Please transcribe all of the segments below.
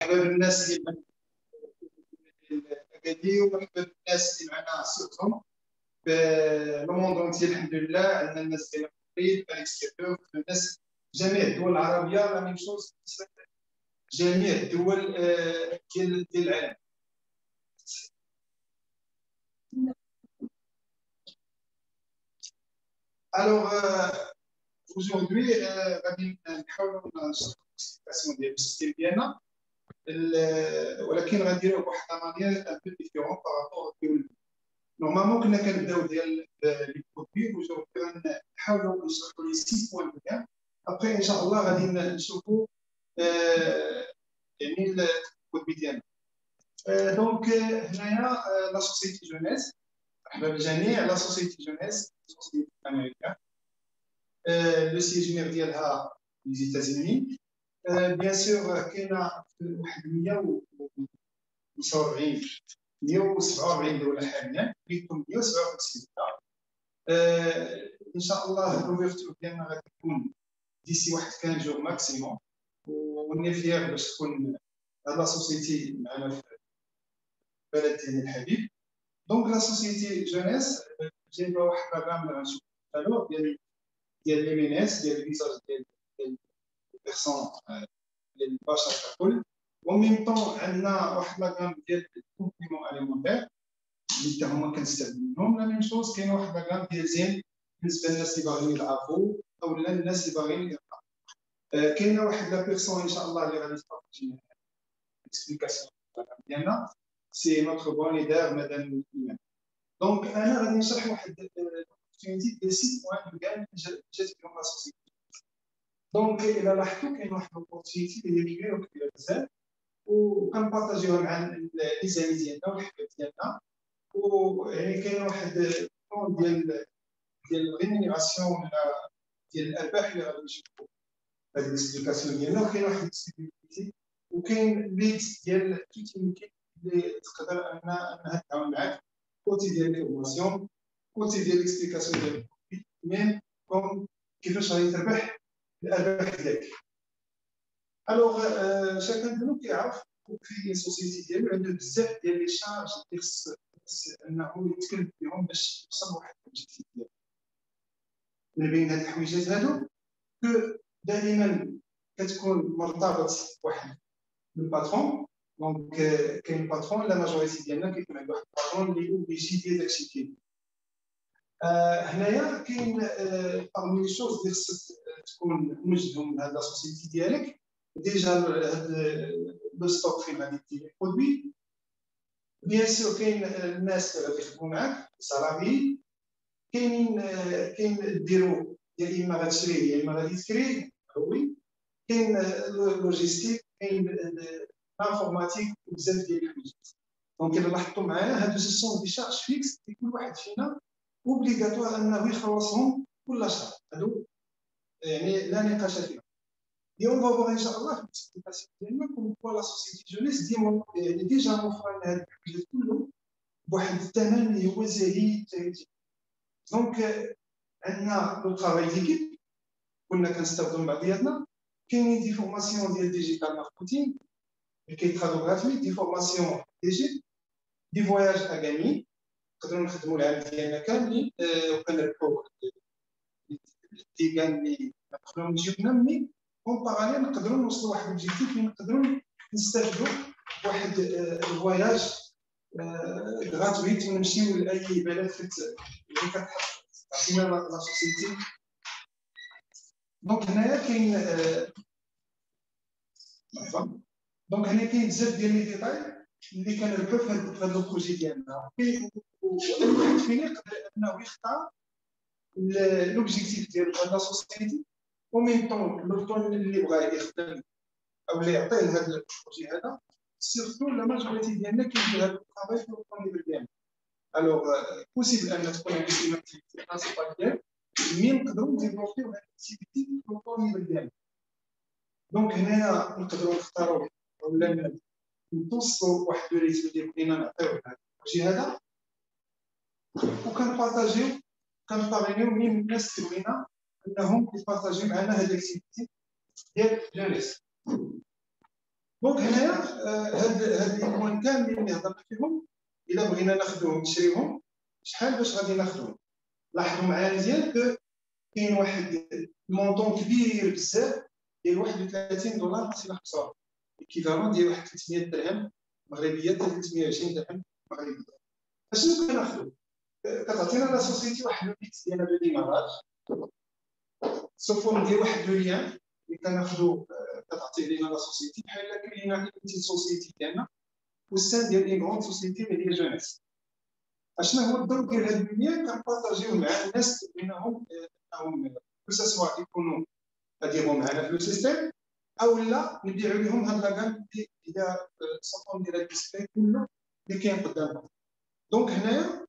مرحبا بالناس اللي اكاديميه ومرحبا بالناس اللي معنا سيرتهم في لو موند اونتي. الحمد لله عندنا الناس ديال المغرب الاكستيريور، الناس جميع الدول العربيه لا ميم شوز، جميع الدول ديال العالم. Alors aujourd'hui غادي نحاولوا نشرحوا الاكسبليكاسيون ديال السيستيم ديالنا، ولكن غنديروه بواحد مانيير ان بو ديفيرون بارابور ديال نورمالمون. كنا كنبداو ديال لي برودوي وجوبي نحاولوا نشرحوا لي 6 بوين ديال ابري ان شاء الله غادي نشوفوا يعني البرودوي ديالنا. دونك هنايا لا سوسيتي جونيس، مرحبا بالجميع. لا سوسيتي جونيس سوسيتي امريكان، لو سيجمير ديالها لي زيتازيني. بيان سور كاينه واحد 147 دوله حاليا، فيكم 157 دوله. ان شاء الله الاوفرتور ديالنا غادي تكون ديسي واحد 15 جور ماكسيموم، وني فيير باش تكون هاد لا سوسيتي معنا في البلد ديالنا الحبيب. دونك لا سوسيتي جونيس جايبه واحد البرنامج نشوف الو ديال لي مينيس ديال الفيزاج ديال البيرسون ديال البشر ككل، وميم طون عندنا واحد لاكام ديال الكومبليمون اليمونتير اللي حتى هما كنستخدموهم. لا ميم شوز كاين واحد لاكام ديال زين بالنسبه للناس اللي باغيين يلعبوا او الناس اللي باغيين يقراو. كاينه واحد لا بيرسون ان شاء الله اللي غادي تبارطاجي اكسبليكاسيون ديالنا، سي نوتر بون ليدر مدام ايمان. دونك انا غادي نشرح واحد الاوبورتونيتي ديال 6 بوين كاع جات فيهم لا سوسيتي. دونك الى لاحظتوا كاين واحد الاوبورتونيتي اللي هي كبيره بزاف، وكنبارطاجيوها مع لي زامي ديالنا والحباب ديالنا. ويعني كاين واحد البلان ديال الريمونيراسيون ولا ديال الارباح اللي غادي نشوفوا هذه الاكسبليكاسيون ديالنا، وكاين واحد الاكسبليكاسيون وكاين ليد ديال توتينيتي اللي تقدر انها تعاون معاك كوتي ديال الفورماسيون، كوتي ديال الاكسبليكاسيون ديال ميم كوم كيفاش غادي تربح الارباح ديالك. الوغ شاكن منو كيعرف في سوسيتي ديالو عنده بزاف ديال لي شارج اللي خص انه يتكلم فيهم باش يوصل لواحد الاوبجيكتيف ديالو. من بين هاد الحويجات هادو دائما كتكون مرتبط بواحد الباترون. دونك كاين باترون، لا ماجوريتي ديالنا كيكون عند واحد الباترون اللي اوبليجي يدير داكشي كاين. هنايا كاين بارمي لي شوز اللي خصك تكون موجدهم لهاد لا سوسيتي ديالك. ديجا هاد لو ستوك فين غادي دير لي برودوي، بيان سور كاين الناس اللي غادي يخدموا معاك سالاري، كاين ديرو يا اما غتشري يا اما غادي تكري هوي، كاين لوجيستيك، كاين لانفورماتيك وبزاف ديال الحوايج. دونك الا لاحظتوا معايا هادو سون دي شارج فيكس اللي كل واحد فينا اوبليغاتوار انه يخلصهم كل شهر. هادو يعني لا نقاش فيهم. اليوم فابور ان شاء الله في الاكسبليكاسيون ديالنا كوم كوا لا سوسيتي جونيس ديما يعني ديجا موفر لنا هاد الحاجات كلهم بواحد الثمن اللي هو زهيد. دونك عندنا لو طرافاي ديكيب كنا كنستافدوا من بعضياتنا. كاينين دي فورماسيون ديال ديجيتال ماركتينغ اللي كيتخادو غراتوي، دي فورماسيون ديجيت، دي فواياج اغاني نقدروا نخدموا العام ديالنا كاملين وكنربحوا دي كان اللي نقدروا نجيبنا منين اون باراليل نقدروا نوصلوا لواحد الاوبجيكتيف اللي نقدروا نستافدوا واحد الفواياج غراتويت ونمشيو لاي بلد اللي كتحط عطينا لا سوسيتي. دونك هنايا كاين دونك هنا كاين بزاف ديال لي ديتاي اللي كنربحوا في هذا البروجي ديالنا، واي واحد فينا يقدر انه يختار لوبجيكتيف ديال لا سوسيتي وميم طون لو طون اللي بغا يخدم او اللي يعطيه لهذا البروجي هذا. سيرتو لا ماجوريتي ديالنا كيدير هذا الطرافاي في الطون ليبر ديالنا. الوغ بوسيبل ان تكون عندك اون اكتيفيتي برينسيبال ديالك مي نقدروا نديفلوبيو هذه الاكتيفيتي في الطون ليبر ديالنا. دونك هنايا نقدروا نختاروا ولا نتوصلوا واحد لو ريتم اللي بغينا نعطيوه لهذا البروجي هذا، وكنبارطاجيو كنبارينيو مين الناس اللي بغينا انهم يبارطاجيو معنا هذه الاكتيفيتي ديال جونيس. دونك هنايا هاد لي بوين كاملين اللي هضرنا فيهم الا بغينا ناخذوهم نشريوهم شحال باش غادي ناخذوهم. لاحظوا معايا مزيان كاين واحد المونطون كبير بزاف ديال 31 دولار خاصنا نحصلوا ايكيفالون ديال واحد 300 درهم مغربيه حتى 320 درهم مغربيه. اشنو كناخذوا؟ كتعطينا لا سوسيتي واحد لو بيكس ديالنا دو ديماراج سو فورم ديال واحد لو ليان اللي كناخذوا كتعطي لينا لا سوسيتي بحال كاينه بيتي سوسيتي ديالنا والسان ديال اي غون سوسيتي اللي هي جونيس. اشنو هو الدور ديال هاد الليان؟ كنبارطاجيو مع الناس بينهم انهم كو سوا يكونوا غاديروا معنا في لو سيستيم او لا نبيعوا لهم هاد لاكان اللي سوطون ديال الديسبلاي كله اللي كاين قدامنا. دونك هنايا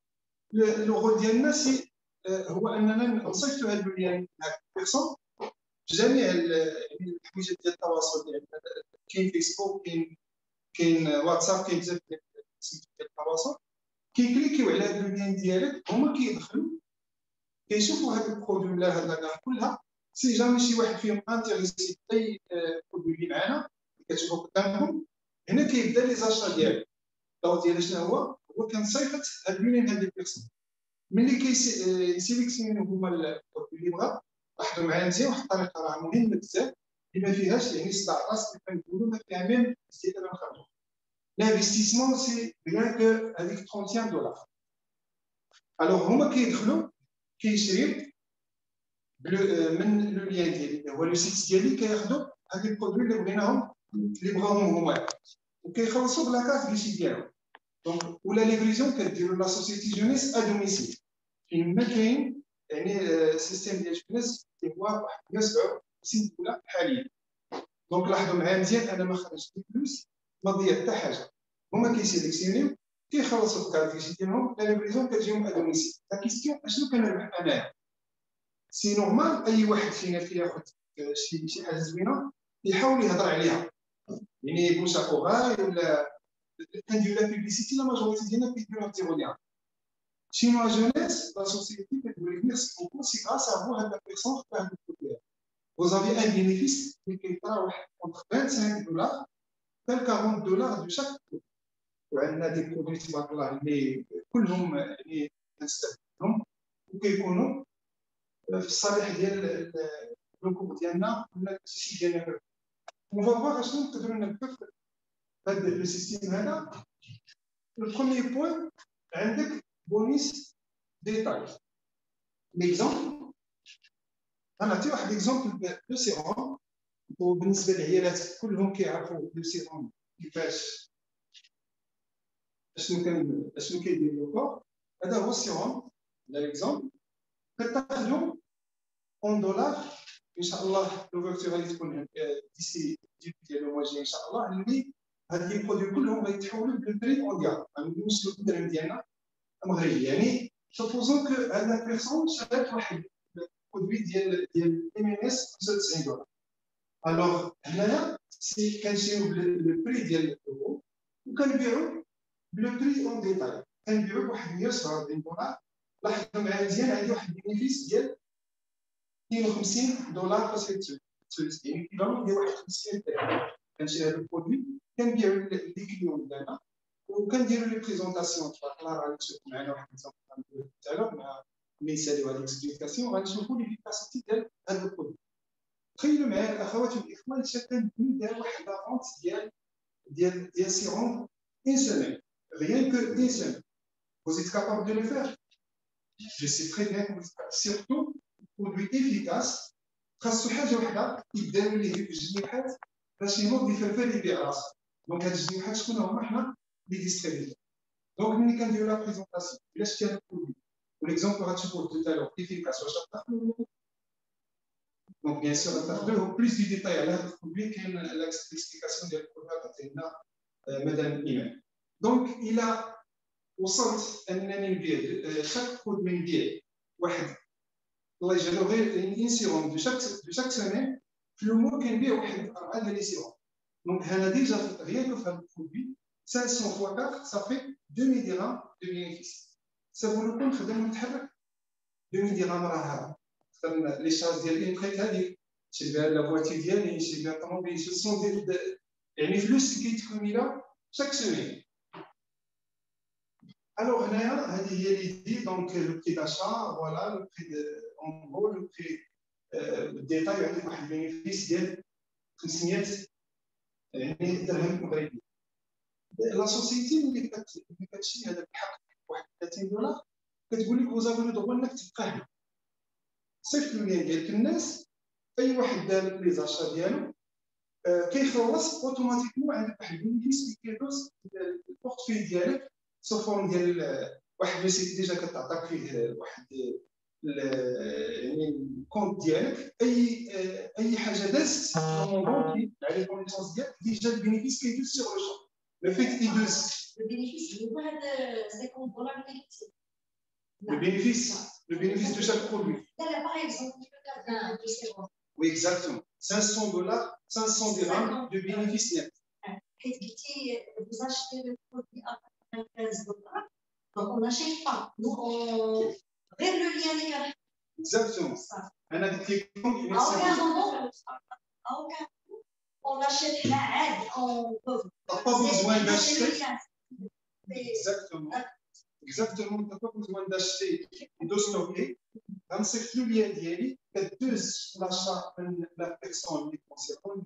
لو رول ديالنا سي هو اننا نصيفطوا هاد الليان لهاد البيرسون في جميع الحوايج ديال التواصل ديالنا. كاين فيسبوك كاين واتساب كاين بزاف ديال التواصل كيكليكيو على هاد اللين ديالك هما كيدخلوا كيشوفوا هاد البرودوي ولا هاد لاكار كلها. سي جامي شي واحد فيهم انتريسي باي برودوي اللي معانا كتشوفوا قدامكم هنا كيبدا لي زاشا ديالو. الدور ديالو شنو هو كنصيفط هاد اللين هاد البيرسون ملي كيسيليكسيونيو هما البرودوي اللي بغا. لاحظوا معايا مزيان واحد الطريقه راه مهمه بزاف اللي ما فيهاش يعني صداع راس اللي كنقولوا ما فيها ميم استيطان نخرجوا. l'investissement c'est rien que avec 31 dollars. Alors هما كيدخلوا كيشريو من لو ليان ديالي هو لو سيت ديالي كياخذوا هاد البرودوي اللي بغيناهم اللي بغاوهم هما وكيخلصوا بلا كارت كليشي ديالهم. دونك ولا ليفريزون كديروا لا سوسيتي جونيس ا دوميسيل فين ما كاين يعني سيستيم ديال جونيس اللي هو واحد 157 دوله حاليا. دونك لاحظوا معايا مزيان انا ما خرجتش فلوس ما ضيع حتى حاجه. هما كيسيليكسيونيو كيخلصوا الكارت كليشي ديالهم لا ليفريزون كتجيهم ا دوميسيل. لا كيستيون اشنو كنربح انايا؟ سي نورمال اي واحد فينا كياخذ شي حاجه زوينه يحاول يهضر عليها يعني بوش اكوغاي ولا كندير لا بيبليسيتي لا ماجوريتي ديالنا كيديروها تيروليان. شي نوع جونيس لا سوسيتي كتقول لك ميرسي بوكو سي غراس ا فو هاد لا بيرسون في هاد البروبليم vous avez un bénéfice اللي كيطرا entre 25 دولار حتى 40 دولار دو شاك. وعندنا دي برودوي تبارك الله اللي كلهم يعني كنستافدهم وكيكونوا في الصالح ديال الركوب ديالنا ولا التيشي ديالنا. اون فوا اشنو نقدروا نربحوا في هذا لو سيستيم هذا. البروميي بوين عندك بونيس ديتاي. ليكزومبل غنعطي واحد ليكزومبل لو سيروم وبالنسبه للعيالات كلهم كيعرفوا لو سيروم كيفاش اشنو كيدير لو كور. هذا هو السيروم على ليكزومبل كتاخذوا اون دولار ان شاء الله. لوفرتور غادي تكون ديسي ديال الموا الجاي ان شاء الله اللي هاد لي برودوي كلهم غيتحولوا للبري مونديال غنوصلوا للدرهم ديالنا مغربي. يعني سوبوزون كو هاد لا بيرسون شرات واحد برودوي ديال ام ان اس 95 دولار. الوغ هنايا سي كنشريو بالبري ديال الاورو وكنبيعوا بالبري اون ديتاي كنبيعوا بواحد 147 دولار. لاحظوا معايا مزيان عندي واحد البينيفيس ديال 52 دولار فاصل 3 يعني كيلو ديال 51 درهم. كنشري هذا البرودوي كنبيعو لي كليون ديالنا وكنديروا لي بريزونطاسيون تبارك الله. راه تشوفوا معنا واحد الزنقه تاعو مع ميسالي وهاد الاكسبليكاسيون غنشوفوا لي فيكاسيتي ديال هذا البرودوي. تخيلوا معايا الاخوات والاخوان شكل دار واحد لافونت ديال سيروم اون سيمين rien que une semaine. Vous êtes capable de le faire? Je sais très bien que vous êtes capable. Surtout produit efficace خاصو حاجه وحده يداروا ليه ديك الجنيحات باش ينوض يفلفل يبيع راسو. دونك هاد الجنيحات شكون هما؟ حنا لي ديستريبيوتور. دونك ملي كنديروا لا بريزونطاسيون الا شتي هاد البرودوي وليكزومبل غتشوفوه توتالور افيكاس واش غتاخذوا. دونك بيان سور غتاخذوه بليس دي ديتاي على هاد البرودوي كاين الاكسبليكاسيون ديال البرودوي عطينا مدام ايمان. دونك الى وصلت انني نبيع شاك برودوي نبيع واحد الله يجعله غير ان سيروم دو شاك سيمين في لو مو كنبيع واحد 4 ديال لي سيروم. دونك هنا ديجا غير في هذا البرودوي 500 فوا 4 صافي 2000 درهم دو بينيفيس. سافو لو كون نخدم ونتحرك 2000 درهم راه خدم لي شارج ديال الانتريت هذيك نشري بها لا فواتير ديالي نشري بها الطوموبيل سون يعني فلوس اللي كيتكمل chaque semaine. Alors, هذه هي l'idée, donc le prix d'achat, voilà, le prix en gros, le prix بالديتاي يعطيك واحد البينيفيس ديال 500 يعني درهم مغربي. لا سوسيتي اللي كتشري هذاك الحق بواحد 30 دولار كتقول لك وزافي لو دغوا انك تبقى هنا. صيفط المياه ديالك الناس، اي واحد دار لي زاشا ديالو كيخلص اوتوماتيكمون عندك واحد البينيفيس اللي كيدوز البورتفوي ديالك سو فورم ديال واحد السيت ديجا كتعطاك فيه واحد يعني الكونت ديالك، اي حاجه دازت من بانكي على الكونيسونس ديالك ديجا البينيفيس كيدوز سيغ لو شون. لو فيت يدوز البينيفيس هو هذا 50 دولار اللي كتب le bénéfice de chaque produit. Là, par exemple, Oui, exactement. 500 dollars, 500 dirhams de bénéfice net. Vous achetez le produit à 15 dollars, donc on n'achète pas. Nous, on règle le lien légal. Exactement. À aucun moment, on achète la aide, on peut. Tu n'as pas besoin d'acheter. Exactement. Exactement, tu n'as pas besoin d'acheter et de stocker. Dans ce flux d'IA, كتدوز l'achat de la personne qui concerne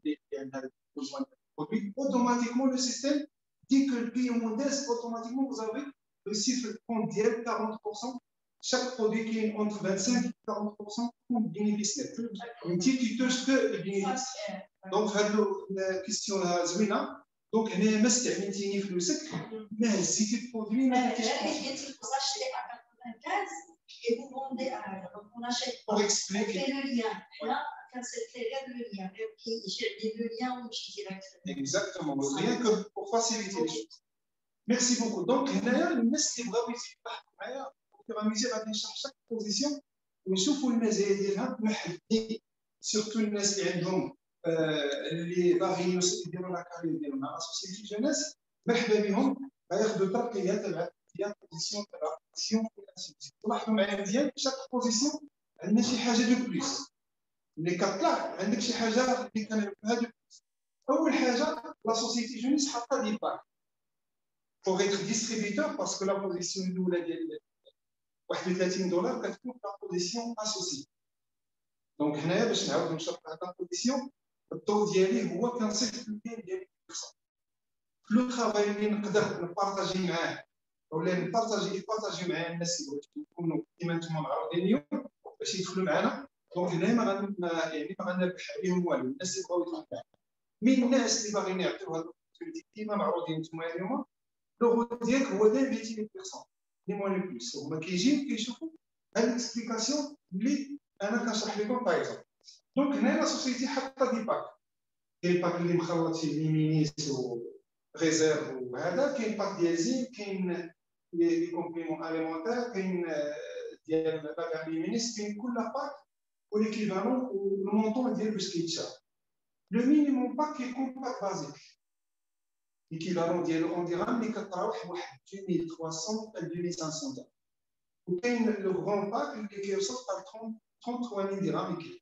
a besoin de produit. Automatiquement, le système dit que le paiement d'est, automatiquement, vous avez le chiffre de compte d'IA 40%. Chaque produit qui est entre 25 et 40% compte bénéfice net. Une petite qui touche que les bénéfices. Donc, la question là, Zwina. Donc, هنا ما استعملتيني فلوسك ما هزيتي البرودوي ما درتيش. Et vous vendez à on achète pour expliquer le lien. Là, quand c'est le lien, j'ai le lien ou je dirais. Exactement, rien que pour faciliter les choses. Merci beaucoup. Donc, هنايا الناس اللي بغاو يتبعوا معايا وكراميزي غادي نشرح شاك بوزيسيون ونشوفوا المزايا ديالها محددين سيرتو الناس اللي عندهم اللي باغيين يديروا لا كارير ديالهم مع اسوسيتي جوناس مرحبا بهم غياخذوا ترقيه تبع بوزيسيون تبع بوزيسيون. تلاحظوا معايا مزيان شاك بوزيسيون عندنا شي حاجه دو بليس اللي كطلع عندك شي حاجه اللي كنعرفوها دو بليس. اول حاجه لا سوسيتي جوناس حاطه دي باك pour être distributeur parce que la position الاولى ديال 31 دولار كتكون لا بوزيسيون اسوسي. دونك هنايا باش نعاود نشرح هاد لا بوزيسيون الدور ديالي هو كنصيفط الميل ديالي لو طرافاي اللي نقدر نبارطاجي معاه ولا نبارطاجي مع الناس اللي بغيتو يكونوا كيما نتوما معروضين اليوم باش يدخلوا معنا. دونك هنايا ما غنربح عليهم والو الناس اللي بغاو يدخلوا معنا. من الناس اللي باغيين يعطيو هاد الاوبورتونيتي كيما معروضين نتوما اليوم لو ديالك هو داير 20% لي موان لو بليس. هما كيجيو كيشوفوا هاد الاكسبليكاسيون اللي انا كنشرح لكم باغ اكزومبل. دونك هنا لا سوسيتي حاطه دي باك، كاين باك اللي مخلط فيه ليمينيس وريزيرف وهذا، كاين باك ديال زين، كاين لي كومبليمون اليمونتير، كاين ديال باك ليمينيس، كاين كل باك وليكيفالون والمونطون ديال باش كيتشاف. لو مينيموم باك كيكون باك بازيك ليكيفالون ديالو اون ديرام اللي كتراوح بواحد 2300 ل 2500 درهم. وكاين لو غون باك اللي كيوصل حتى 33 درهم كيلو.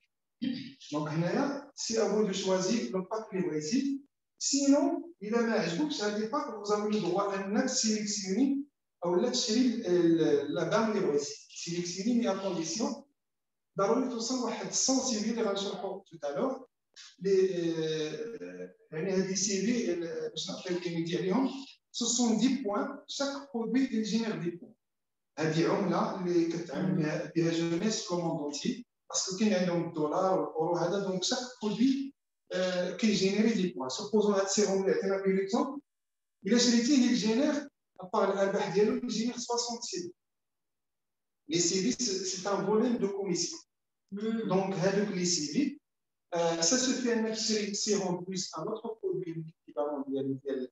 دونك هنايا سي افو دو شوازي لو باك اللي بغيتي. سينون الا ما عجبكش هاد لي باك فوزافي لو دغوا انك سيليكسيوني او لا تشري لا غام اللي بغيتي. سيليكسيوني مي ا كونديسيون ضروري توصل واحد 100 سي في اللي غنشرحو تو تالور. يعني هذه سي في باش نعطيك كلمتي عليهم 70 بوان شاك برودوي اللي جينير دي بوان. هذه عمله اللي كتعامل بها جونيس في الموندونتي باسكو كاين عندهم الدولار والاورو هذا. دونك شاك برودوي كيجينيري دي بوان. سوبوزون هاد السيروم اللي عطينا به ليكزومبل الا شريتيه يجينير ابار الارباح ديالو يجينير 60 سي. لي سي في سي ان فوليم دو كوميسيون. دونك هادوك لي سي في ça se fait un sérum plus un autre produit équivalent ديال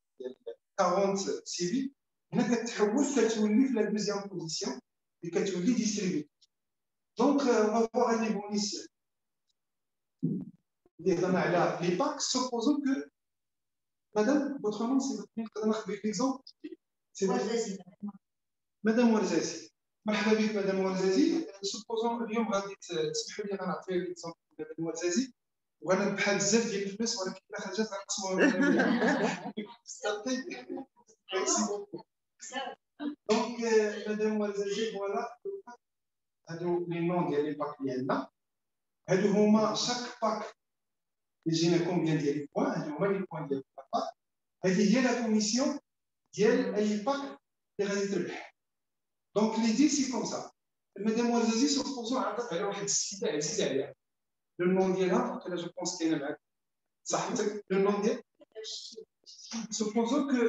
40 CV. هنا كتحول كتولي في لا دوزيام بوزيسيون اللي كتولي ديستريبيوتور. دونك اون فوا لي بونيس اللي هضرنا على لي باك. سوبوزون كو مادام فوتر نون سي نقدر ناخذ لك ليكزومبل سي مدام ورزازي. مرحبا بك مدام ورزازي. سوبوزون اليوم غادي تسمحوا لي غنعطي لك ليكزومبل مدام ورزازي. وانا بحال بزاف ديال الفلوس ولكن الا خرجت غنقسموها دونك مادام والزاجي فوالا هادو لي نون ديال لي باك اللي عندنا هادو هما شاك باك يجينا كومبيان ديال لي بوان هادو هما لي بوان ديال الباك هذه هي لا كوميسيون ديال اي باك اللي غادي تربح دونك ليدي سي كوم سا مادام والزاجي سوبوزو عرضت على واحد السيده عزيزه عليها لو نون ديالها انا جو بونس كاينه معاك صاحبتك لو نون ديال supposons que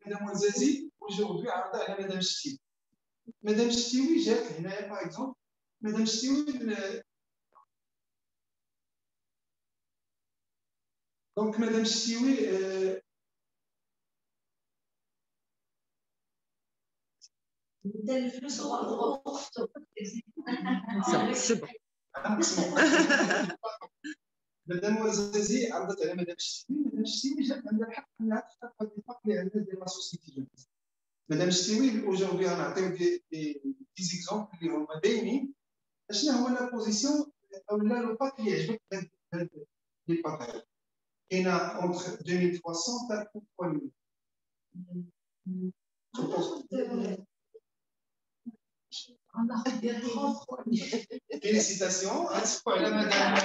Madame Zazie aujourd'hui عرض على Madame Ch'tiwi. Madame Ch'tiwi جات هنايا par exemple Madame Ch'tiwi donc Madame Ch'tiwi الفلوس هو اخته مادام زازي عرضت على مدام الشتيوي مدام الشتيوي جات عندها الحق انها تختار هاد الاتفاق اللي عندها ديال لا سوسيتي جونيس مدام الشتيوي اوجوردي غنعطيو دي زيكزومبل اللي هما باينين اشنا هو لا بوزيسيون او لا لو باك اللي عجبك هاد لي باك كاينه اونتر 2300 حتى 3000 Félicitations, pour la madame.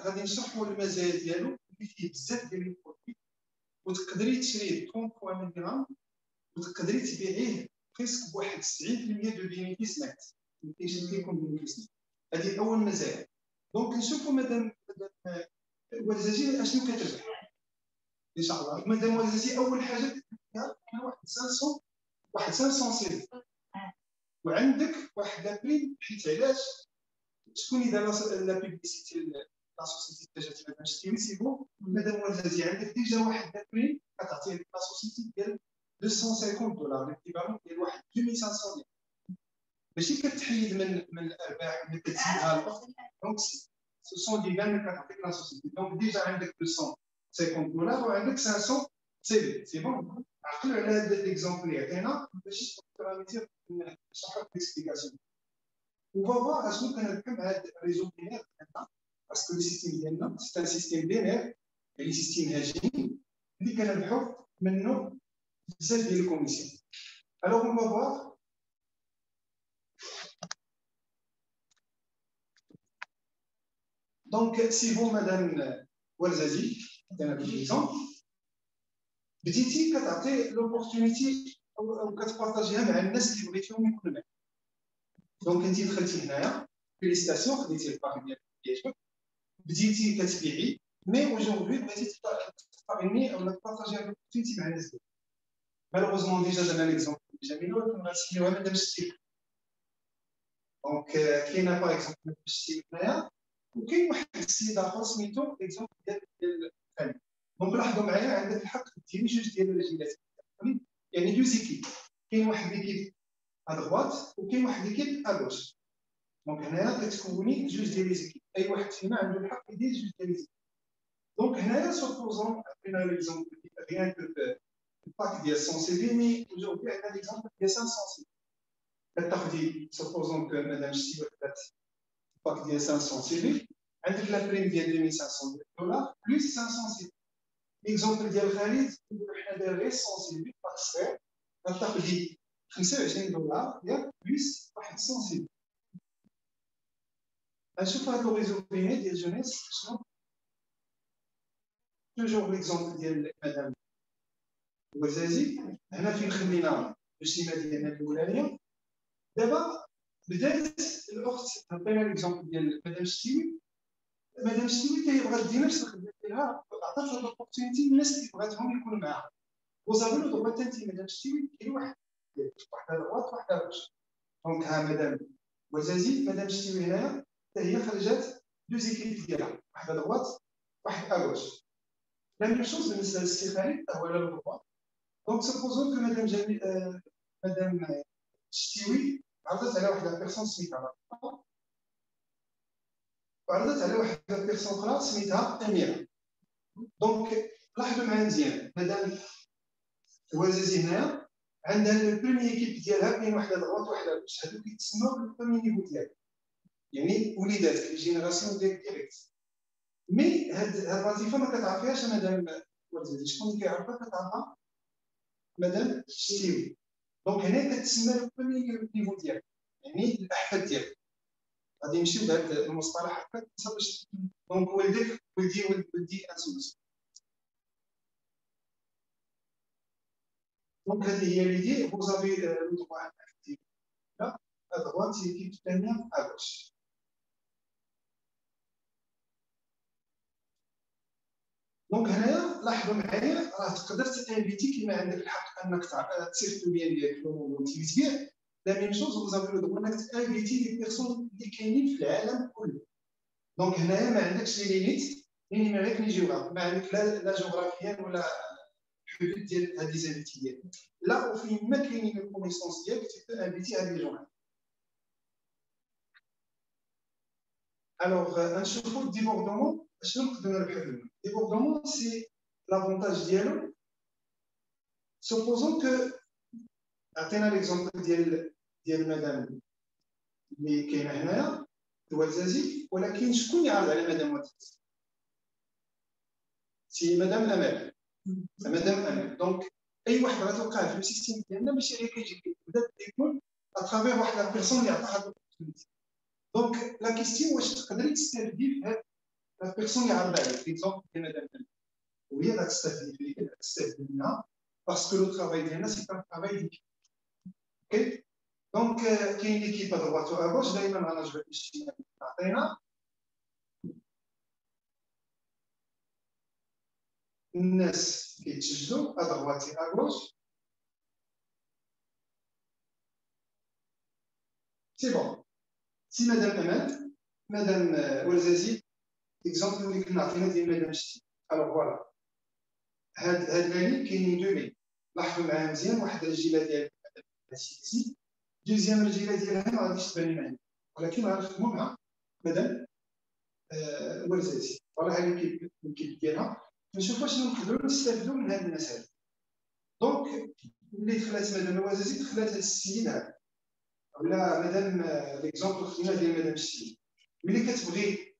غادي نشرحوا المزايا ديالو اللي فيه بزاف ديال البرودوي وتقدري تشريه 33 ملغ وتقدري تبيعيه بريسك بواحد 90% دو بينيفيس نت ما كاينش اللي يكون بينيفيس هذه اول مزايا دونك نشوفوا مادام والزاجي اشنو كتربح ان شاء الله مادام والزاجي اول حاجه كاين واحد 500 سيري وعندك واحد لابريم حيت علاش شكون اللي دار لا بيبليسيتي لا سوسيتي جات مادام شتيوي سي بون مادام والزاجي عندك ديجا واحد لابريم كتعطيه لا سوسيتي ديال $250 الاكتيفالون ديال واحد 2500 ماشي كتحيد من الارباح اللي كتزيدها الاخت دونك سو سون دي غان كتعطيك لا سوسيتي دونك ديجا عندك $250 وعندك 500 سي سي بون عقلوا على هذا ليكزومبل اللي عطينا باش تفهمتي نشرح لك ليكسبليكاسيون وفوا اشنو كنركب هذا الريزو بينير عندنا باسكو لو سيستيم ديالنا سي ان سيستيم بينير يعني سيستيم هاشمي اللي كنربحوا منه بزاف ديال الكوميسيون الوغ اون فوا دونك سي بون مدام والزازي عندنا ليكزومبل بديتي كتعطي لوبورتونيتي او كتبارطاجيها مع الناس اللي بغيتيهم يكونوا معاك دونك انت دخلتي هنايا فيليستاسيون خديتي الباك ديالك ديالك بديتي كتبيعي مي اوجوردي بغيتي تقارني او تبارطاجي لوبورتونيتي مع الناس ديالك مالوغوزمون ديجا درنا ليكزومبل جميل غنسميوها مادام شتي دونك كاينه باغ اكزومبل مادام شتي هنايا وكاين واحد السيد اخر سميتو ليكزومبل ديال الفن دونك لاحظوا معايا عندك الحق ديري جوج ديال الرجالات يعني دو زيكيب كاين واحد ليكيب ا دغوات وكاين واحد ليكيب ا غوش دونك هنايا كتكوني جوج ديال لي زيكيب اي واحد فينا عنده الحق يدير جوج ديال لي زيكيب دونك هنايا سوبوزون عطينا ليكزومبل ريان كو الباك ديال 100 سي في مي اوجوردي عندنا ليكزومبل ديال 500 سي كتاخدي سوبوزون كو مادام شتي وحدات الباك ديال 500 سي في عندك لا بريم ديال $2500 بلس 500 سي ليكزومبل ديال خالد نقولوا حنا داير غير 100 سي في باك صغير غتاخدي $25 ياك بلس واحد 100 سي في غنشوف هاد الريزو بيني ديال جونيس شنو توجور ليكزومبل ديال مدام وزازي هنا فين خلينا الشيمه ديالنا الاولانيه دابا بدات الاخت عطينا ليكزومبل ديال مدام شتيوي مادام شتيوي كيبغى دير نفس الخدمه ديالها عطات هاد لوبورتونيتي للناس اللي بغاتهم يكونوا معاها وزافي لو دوغ انت مادام شتيوي كاين واحد الغلط واحد الغلط دونك ها مادام وزازي مادام شتيوي هنايا حتى هي خرجات دو زيكيب ديالها واحد الغلط واحد اغوش لا ميم شوز بالنسبه للسي خالد حتى هو لا الغلط دونك سبوزون كو مادام شتيوي عرضت على واحد لا بيرسون سميتها وعرضت على واحد لا بيرسون اخرى سميتها اميره دونك لاحظوا معايا مزيان مادام وزازي هنايا عندها البريمي ايكيب ديالها كاين وحده دغوات وحده باش هادو كيتسموا البريمي نيفو ديالها يعني وليدات الجينيراسيون ديال ديريكت. مي هاد اللطيفه ما كتعرفيهاش مدام ولدي، شكون اللي كيعرفها؟ كتعرفها مدام شتيوي. دونك هنا كتسمى البريمي نيفو ديالها يعني الاحفاد ديالك. غادي نمشيو بهذا المصطلح هكا باش دونك ولدك ولدي انسولس. دونك هذه هي ليدي فوزافي لو droit à à droite l'équipe dernière à gauche. دونك هنايا لاحظوا معايا راه تقدر تانفيتي كيما عندك الحق انك تصيفط البيان ديالك وتبيع. لا ميم شوز فوزافي لو droit انك تانفيتي لي بيرسون اللي كاينين في العالم كله. دونك هنايا ما عندكش لي ليميت ني نيميريك ني جيوغرافي، ما عندك لا جغرافيا ولا الحدود ديال هاد لي زانفيتي ديالك. لا وفين ما كاينين الكونيسونس ديالك تقدر انفيتي هاد لي جون. الوغ نشوفوا الديبوردمون شنو نقدروا نربحوا منه. الديبوردمون سي لافونتاج ديالو سوبوزون كو عطينا ليكزومبل ديال مدام اللي كاينه هنايا الوالزازي، ولكن شكون يعرض على مدام واتس؟ سي مدام امال. مدام امال. دونك اي واحد غتوقع في السيستيم ديالنا ماشي غير كيجي كيبدا يكون اترافير واحد لا بيرسون اللي عطاها الاوبورتونيتي. دونك لا كيستيون واش تقدري تستافدي في هاد لا بيرسون اللي عرض عليك ليكزومبل ديال مدام امال، وهي غتستافدي منها باسكو لو ترافاي ديالنا سي ان ترافاي ديكيب. اوكي دونك كاين ليكيب ادروات و اغوش دائما غنرجعوا للشيء اللي عطينا. الناس كيتسجلوا ادرواتي اغوش سي بون. سي مدام امان مدام ولزازي اكزومبل اللي كنا عطينا ديال مدام شتي. الوغ فوالا هاد لاني كاينين دو لي لاحظوا معايا مزيان. واحد الرجيله ديال السيتي دوزيام رجيله ديالها ما غاديش تبان معايا، ولكن غنخدموا مع مدام ولزازي. فوالا هذه الكيب ديالها نشوفوا شنو نقدروا نستافدوا من هاد الناس هادو. دونك اللي دخلت مدام ولزازي دخلت هاد السيد هذا ولا مدام ليكزومبل خدمنا ديال مدام شتي. ملي كتبغي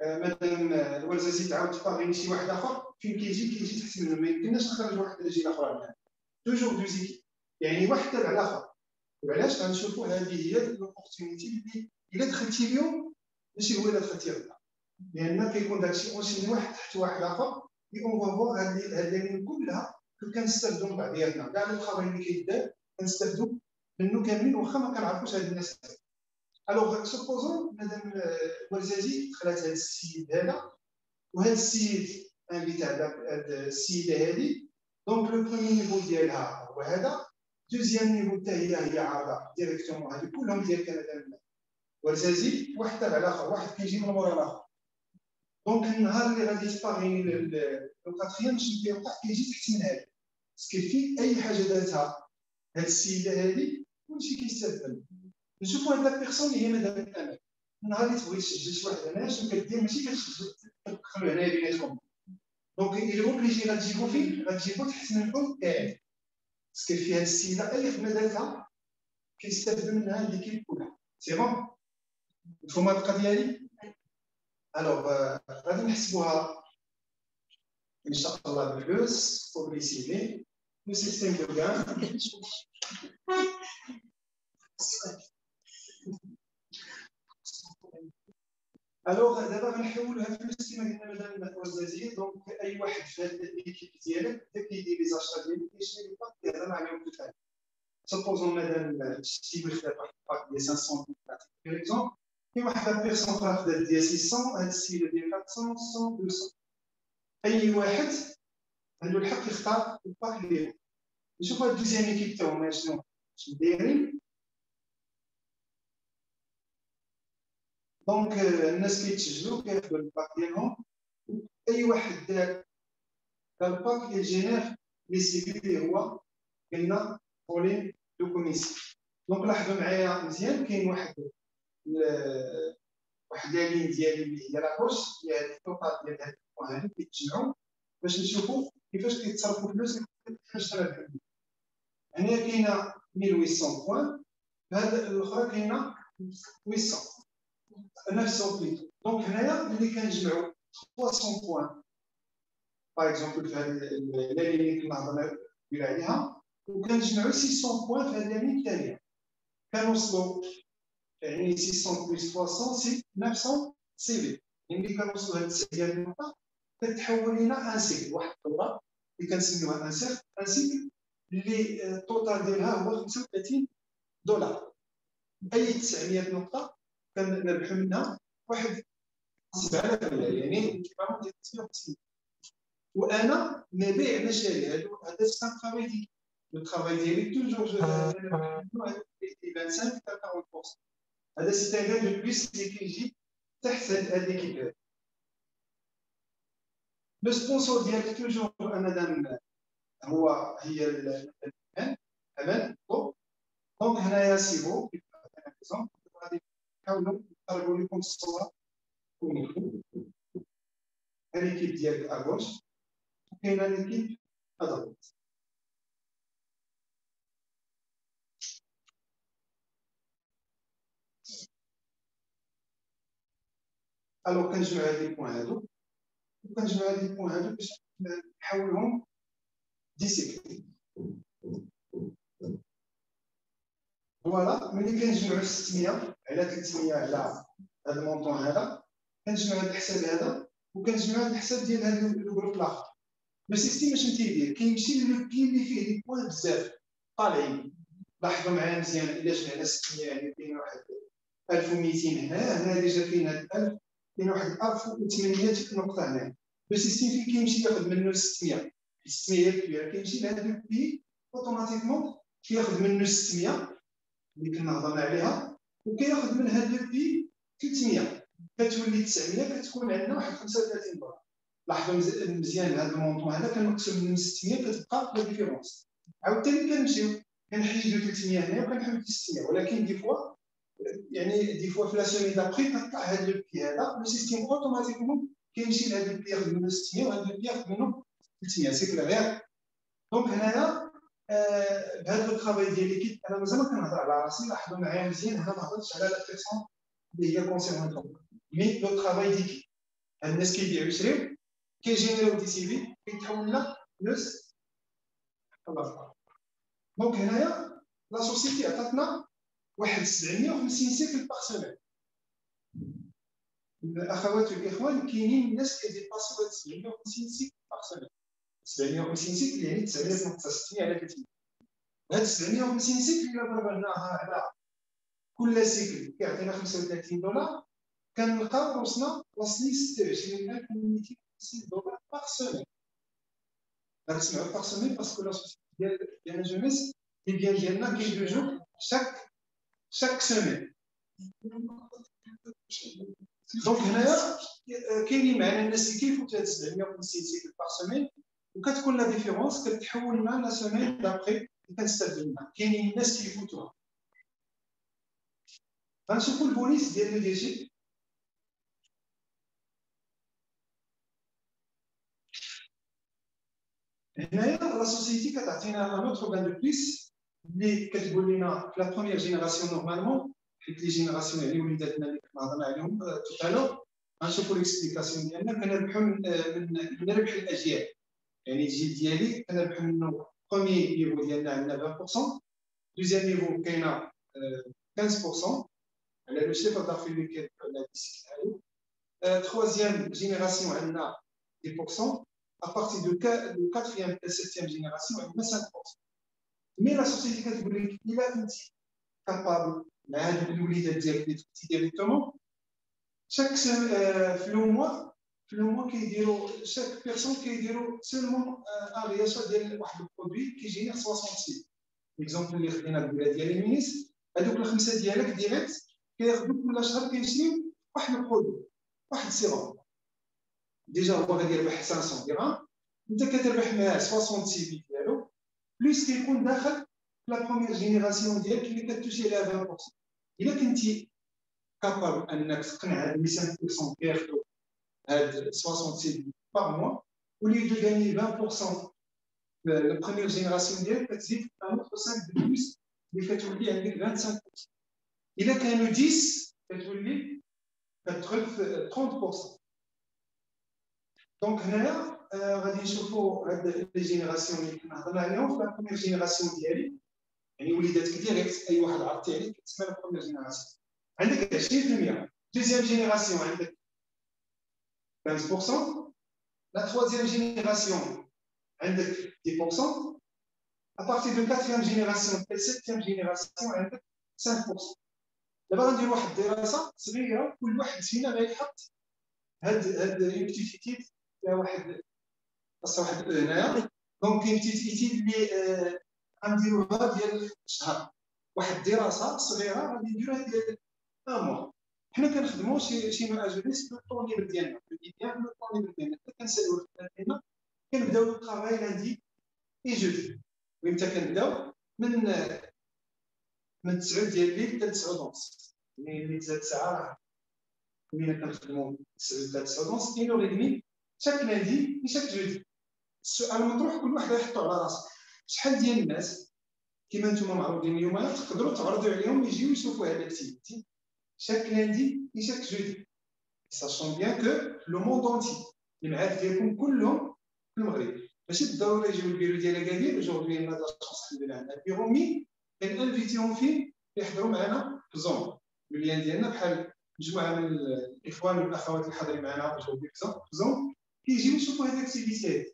مدام الوالزازي تعاود تباغي شي واحد اخر فين كيجي تحت منه، ما يمكنناش نخرج واحد الرجل اخر معاه. توجور دو زيكي يعني واحد تابع الاخر. وعلاش غنشوفوا هذه هي الاوبورتونيتي اللي الا دخلتي اليوم ماشي هو اللي دخلتي غدا، لان كيكون داكشي اونشيني واحد تحت واحد اخر. اي اون فوا هاد لي كلها كنستافدوا من بعضياتنا. كاع الخبر اللي كيدار كنستافدوا منه كاملين واخا ما كنعرفوش هاد الناس. الوغ سوبوزون مدام ولزازي دخلت هذا السيد هذا وهذا السيد انفيتا هاد السيده هذه. دونك لو بروميي نيفو ديالها هو هذا. دوزيام نيفو حتى هي عارضه ديريكتومون هادو كلهم ديال مدام ولزازي. واحد تابع الاخر، واحد كيجي من مورا الاخر. دونك النهار اللي غادي تباغي لو كاتريام شنو كيوقع؟ كيجي تحت من هذا باسكو في اي حاجه دارتها هاد السيده هذه كلشي كيستافد. نشوفوا هاد لا بيرسون اللي هي مدام امل. النهار اللي تبغي تسجل شي واحد هنا شنو كدير؟ ماشي كتسجل تدخلوا هنا بيناتكم. دونك الى اوبليجي غتجيبو فين؟ غتجيبو تحت من الكود تاعي باسكو في هاد السيده اللي خدمه دارتها كيستافدوا منها ليكيب كلها. سي بون مفهوم هاد القضيه ديالي؟ الوغ غادي نحسبوها ان شاء الله بلوس بوبليسيتي لو سيستيم دو غان. الوغ دابا غنحولوها في السيستم ديالنا مدام ولزازي. دونك اي واحد في هاد ليكيب ديالك بدا كيدير لي زاشا ديالو كيشري لي باك كيهضر عليهم في الفال. سبوزون مدام شتي خدات واحد الباك ديال 500 بيغ اكزومبل، كاين واحد لا بيرسون اخرى خدات ديال 600، هاد السيده ديال 400 100 200. اي واحد عنده الحق يختار الباك اللي هو. نشوفوا هاد الدوزيام ايكيب تاعهم شنو دايرين. دونك الناس كيتسجلوا كياخذوا الباك ديالهم. اي واحد دار الباك يجينير لي سي بي اللي هو قلنا بولين دو كوميسيون. دونك لاحظوا معايا مزيان كاين واحد لا لين ديالي اللي هي لاكوش هي هذه الطوطات ديال هاد هادو كيتجمعوا باش نشوفوا كيفاش كيتصرفوا فلوس كيفاش تربحوا. هنا كاينه 1800 بوان، هذا الاخرى كاينه 800 900 بليتو. دونك هنايا ملي كنجمعوا 300 بوان باغ اكزومبل في هذه لا ليني كنا هضرنا عليها، وكنجمعوا 600 بوان في هذه الليني الثانيه، كنوصلوا يعني 600 بلس 300 سي 900 سي في. ملي كنوصلوا لهاد 9 ديال النقطه كتحول لنا ان سيكل، واحد الدوره اللي كنسميوها ان سيكل اللي التوتال ديالها هو 35 دولار. اي 900 نقطه كنربحوا منها واحد 7000 ريال، يعني ايكيفالون ديال 950. وانا نبيع مشاريع هذا سان ترافاي ديالي، لو ترافاي ديالي توجور هذا 25 حتى 40%. هذا سي ان غان دو بليس اللي كيجي تحت هاد ليكيب هذا. لو سبونسور ديالك توجور انا هي امان دونك هنايا سيبو غادي نحاولوا نقربوا لكم الصوره. ليكيب ديال اغوش وكاينه ليكيب ادرويت. الو كنجمع هاد لي بوين هادو وكنجمع هاد لي بوين هادو باش نحولهم دي سيكل. فوالا ملي كنجمعوا 600 على 300 على هذا المونطون هذا، كنجمع هذا الحساب هذا وكنجمع هذا الحساب ديال هذا الجروب الاخر. لو سيستيم اش تيدير؟ كيمشي للو بي اللي فيه لي بوين بزاف طالعين. لاحظوا معايا مزيان، الا جمعنا 600 يعني كاين واحد 1200 هنا ديجا كاين هاد 1000، كاين واحد 1800 نقطه هنا. لو سيستيم فين كيمشي ياخذ منه 600 الكبيره، كيمشي لهاد لو بي اوتوماتيكمون كياخذ منه 600 اللي كنا هضرنا عليها، وكياخذ من هاد لو بي 300، كتولي 900، كتكون عندنا واحد 35 دولار. لاحظوا مزيان هذا المونطون هذا كنقسم من 600 كتبقى لا ديفيرونس. عاوتاني كنمشيو كنحيدو 300 هنا وكنحيدو 600، ولكن دي فوا يعني دي فوا في لا سيمين دابخي كطلع هذا لو بي هذا، لو سيستيم اوتوماتيكمون كيمشي لهذا لو بي ياخذ منه 600 وهذا لو بي ياخذ منه 300. سي كلير. دونك هنايا بهذا الترافاي ديال ليكيب انا مازال ما كنهضر على راسي، لاحظوا معايا مزيان، انا ما هضرتش على لا بيرسون اللي هي كونسيرن مي لو ترافاي ديكيب. هاد الناس كيبيعوا يشريو كيجينيريو دي سي في كيتحول لنا فلوس. دونك هنايا لا سوسيتي عطاتنا واحد 750 سيكل باغ سيمين. الاخوات والاخوان كاينين الناس كيديباسيو هاد 750 سيكل باغ سيمين. 750 سيكل يعني 900.600 على 300. هاد 750 سيكل الا ضربناها على كل سيكل كيعطينا 35 دولار، كنلقاو راسنا واصلين 26250 دولار باغ سيمين. غادي تسمعوا باغ سيمين باسكو لا سوسيتي ديال جونيس لي بيان ديالنا كيدوزو chaque semaine. دونك هنايا كاينين معنا الناس اللي كيفوتوا هاد 750 سيكل باغ سيمين، وكتكون لا ديفيرونس كتحول لنا لا سيمين دابخي اللي كنستافدوا منها. كاينين الناس كيفوتوها. غنشوفوا البونيس ديال لو دي جي. هنايا لا سوسيتي كتعطينا ان اوتر بان دو بليس اللي كتقول لنا في لا بروميير جينيراسيون نورمالمون، حيت لي جينيراسيون يعني وليداتنا اللي كنا هضرنا عليهم توتالور، غنشوفوا ليكسبليكاسيون ديالنا. كنربحوا من ربح الاجيال، يعني الجيل ديالي كنربح منه بروميي نيفو ديالنا عندنا 20%، دوزيام نيفو كاينه 15% على لو شيفر دافير اللي كيربحوا على الديسك هادو، troisième génération عندنا 10%، à partir de 4e et 7e génération عندنا 5%. مي لا سوسيتي كتقول لك الا كنتي كابابل مع هاد الوليدات ديالك اللي تبتي ديريكتومون شاك في لو موا كيديروا شاك بيرسون كيديروا سيرمون ان رياشا ديال واحد البرودوي كيجينير 66. اكزومبل اللي خدينا البلاد ديال المينيس، هذوك الخمسه ديالك ديريكت كياخذوا كل شهر كيشريو واحد البرودوي، واحد السيروم. ديجا هو غادي يربح 500 درهم، انت كتربح معاه 66 ديالو بليس كيكون داخل لا بروميير جينيراسيون ديالك اللي كتوشي على 20%. الا كنتي كابابل انك تقنع هاد 5% كياخذوا هاد 66 باغ موا ولي دو غاني 20% la première génération ديالك كتزيد un autre 5 de plus اللي كتولي عندك 25%. الا كانوا 10 كتولي كتدخل في 30%. دونك هنايا غادي نشوفوا هاد لي جينيراسيون اللي كنا هضرنا عليهم. في لا بروميير جينيراسيون ديالي يعني وليداتك ديريكت اي واحد عرفتي عليه كتسمى لا بروميير جينيراسيون عندك 20%. دوزيام جينيراسيون عندك 15%. لا تروازيام جينيراسيون عندك 10%. à partir de 4e génération et 7e génération عندك 5%. دابا غندير واحد الدراسه صغيره كل واحد فينا غيحط هاد اون بتيت ايتيد فيها واحد خاصها واحد هنايا. دونك كاين بتيت ايتيد اللي غنديروها ديال شهر. واحد الدراسه صغيره غادي نديروها ديال ان موا. حنا كنخدموا شي ماجوريس في الطون ليبر ديالنا في الطون ليبر ديالنا. كنساليو الخدمه ديالنا كنبداو الطرافاي لاندي اي جودي. وامتى كنبداو من 9 ديال الليل حتى 9 ونص. يعني 3 ساعات كلنا كنخدموا 9 حتى 9 ونص. 1 اور دمي شاك لاندي وشاك جودي. السؤال المطروح كل واحد يحطو على راسو شحال ديال الناس كما نتوما معروضين اليوم تقدروا تعرضوا عليهم يجيو يشوفوا هذا الاكتيفيتي chaque lundi et chaque jeudi. Sachant bien que le monde entier, les معارف ديالكم كلهم في المغرب. ماشي بالضروره يجيو البيرو ديال اكادير. aujourd'hui عندنا لا شونس الحمد لله عندنا البيرو مي كنانفيتيهم فيه يحضروا معنا في زوم. المليان ديالنا بحال مجموعه من الاخوان والاخوات اللي حاضرين معنا aujourd'hui في زوم كيجيو يشوفوا هذه الاكتيفيتي هذه.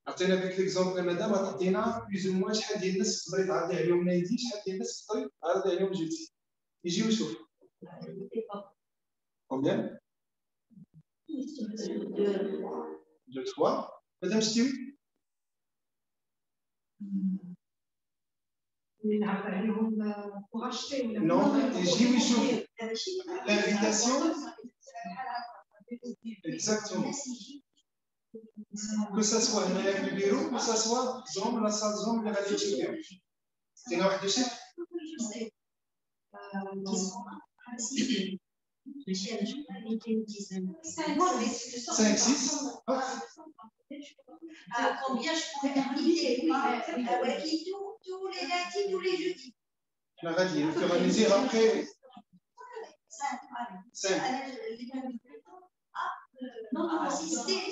عطينا بك ليكزومبل مدام عطينا بلوز او موان شحال ديال الناس تقدري تعرضي عليهم نايدي شحال ديال الناس تقدري تعرضي عليهم جودي يجيو يشوفوا. Combien? 2, 3. Madame Stewart? Non, j'y vais chauffer. L'invitation? Exactement. Que ça soit un élève du bureau, que ça soit dans la salle de la radio étudiante. C'est une de chef? 5, 6. Combien je pourrais inviter tous les lundis, tous les jeudis. La radio, au fur et à mesure après. 5. Non, assister.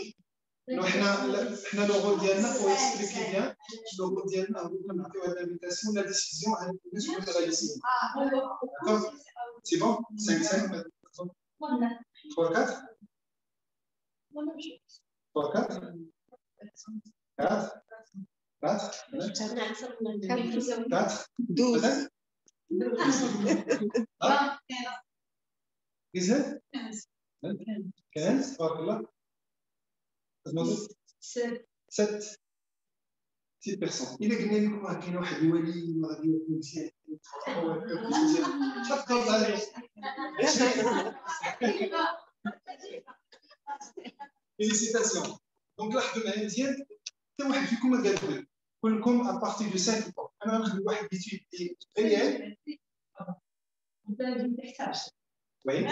Non, حنا لو ديالنا pour expliquer bien لو ديالنا هو كنعطيو هاد l'invitation la décision à nous sur la décision. D'accord? C'est bon? 5 5 3 4 3 4 4 4 4 12 15 15 تبارك الله. 7 6 personnes. إلا قلنا لكم راه كاين واحد الولي غادي يكون مزيان تفضل عليه. فيليسيتاسيون. دونك لاحظوا معايا مزيان حتى واحد فيكم ما قال كلكم ابارتي دو 5 بون. انا غنخدم واحد ليتيود ريال. وي.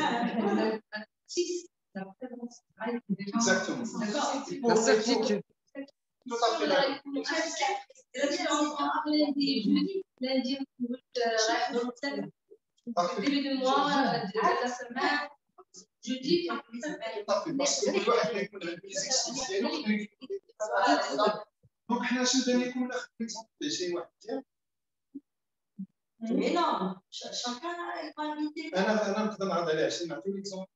Exactement. La certitude. Tout à fait d'accord. Lundi, début de mois, de la semaine, jeudi. Tout à fait. Parce que كل واحد كيكون عنده لي زيكسبيسيال. دونك حنا شنو بان لكم ناخذ ليكزومبل شي واحد ديال. Mais non, chacun est invité. انا نقدر نعرض عليه 20 نعطيو ليكزومبل.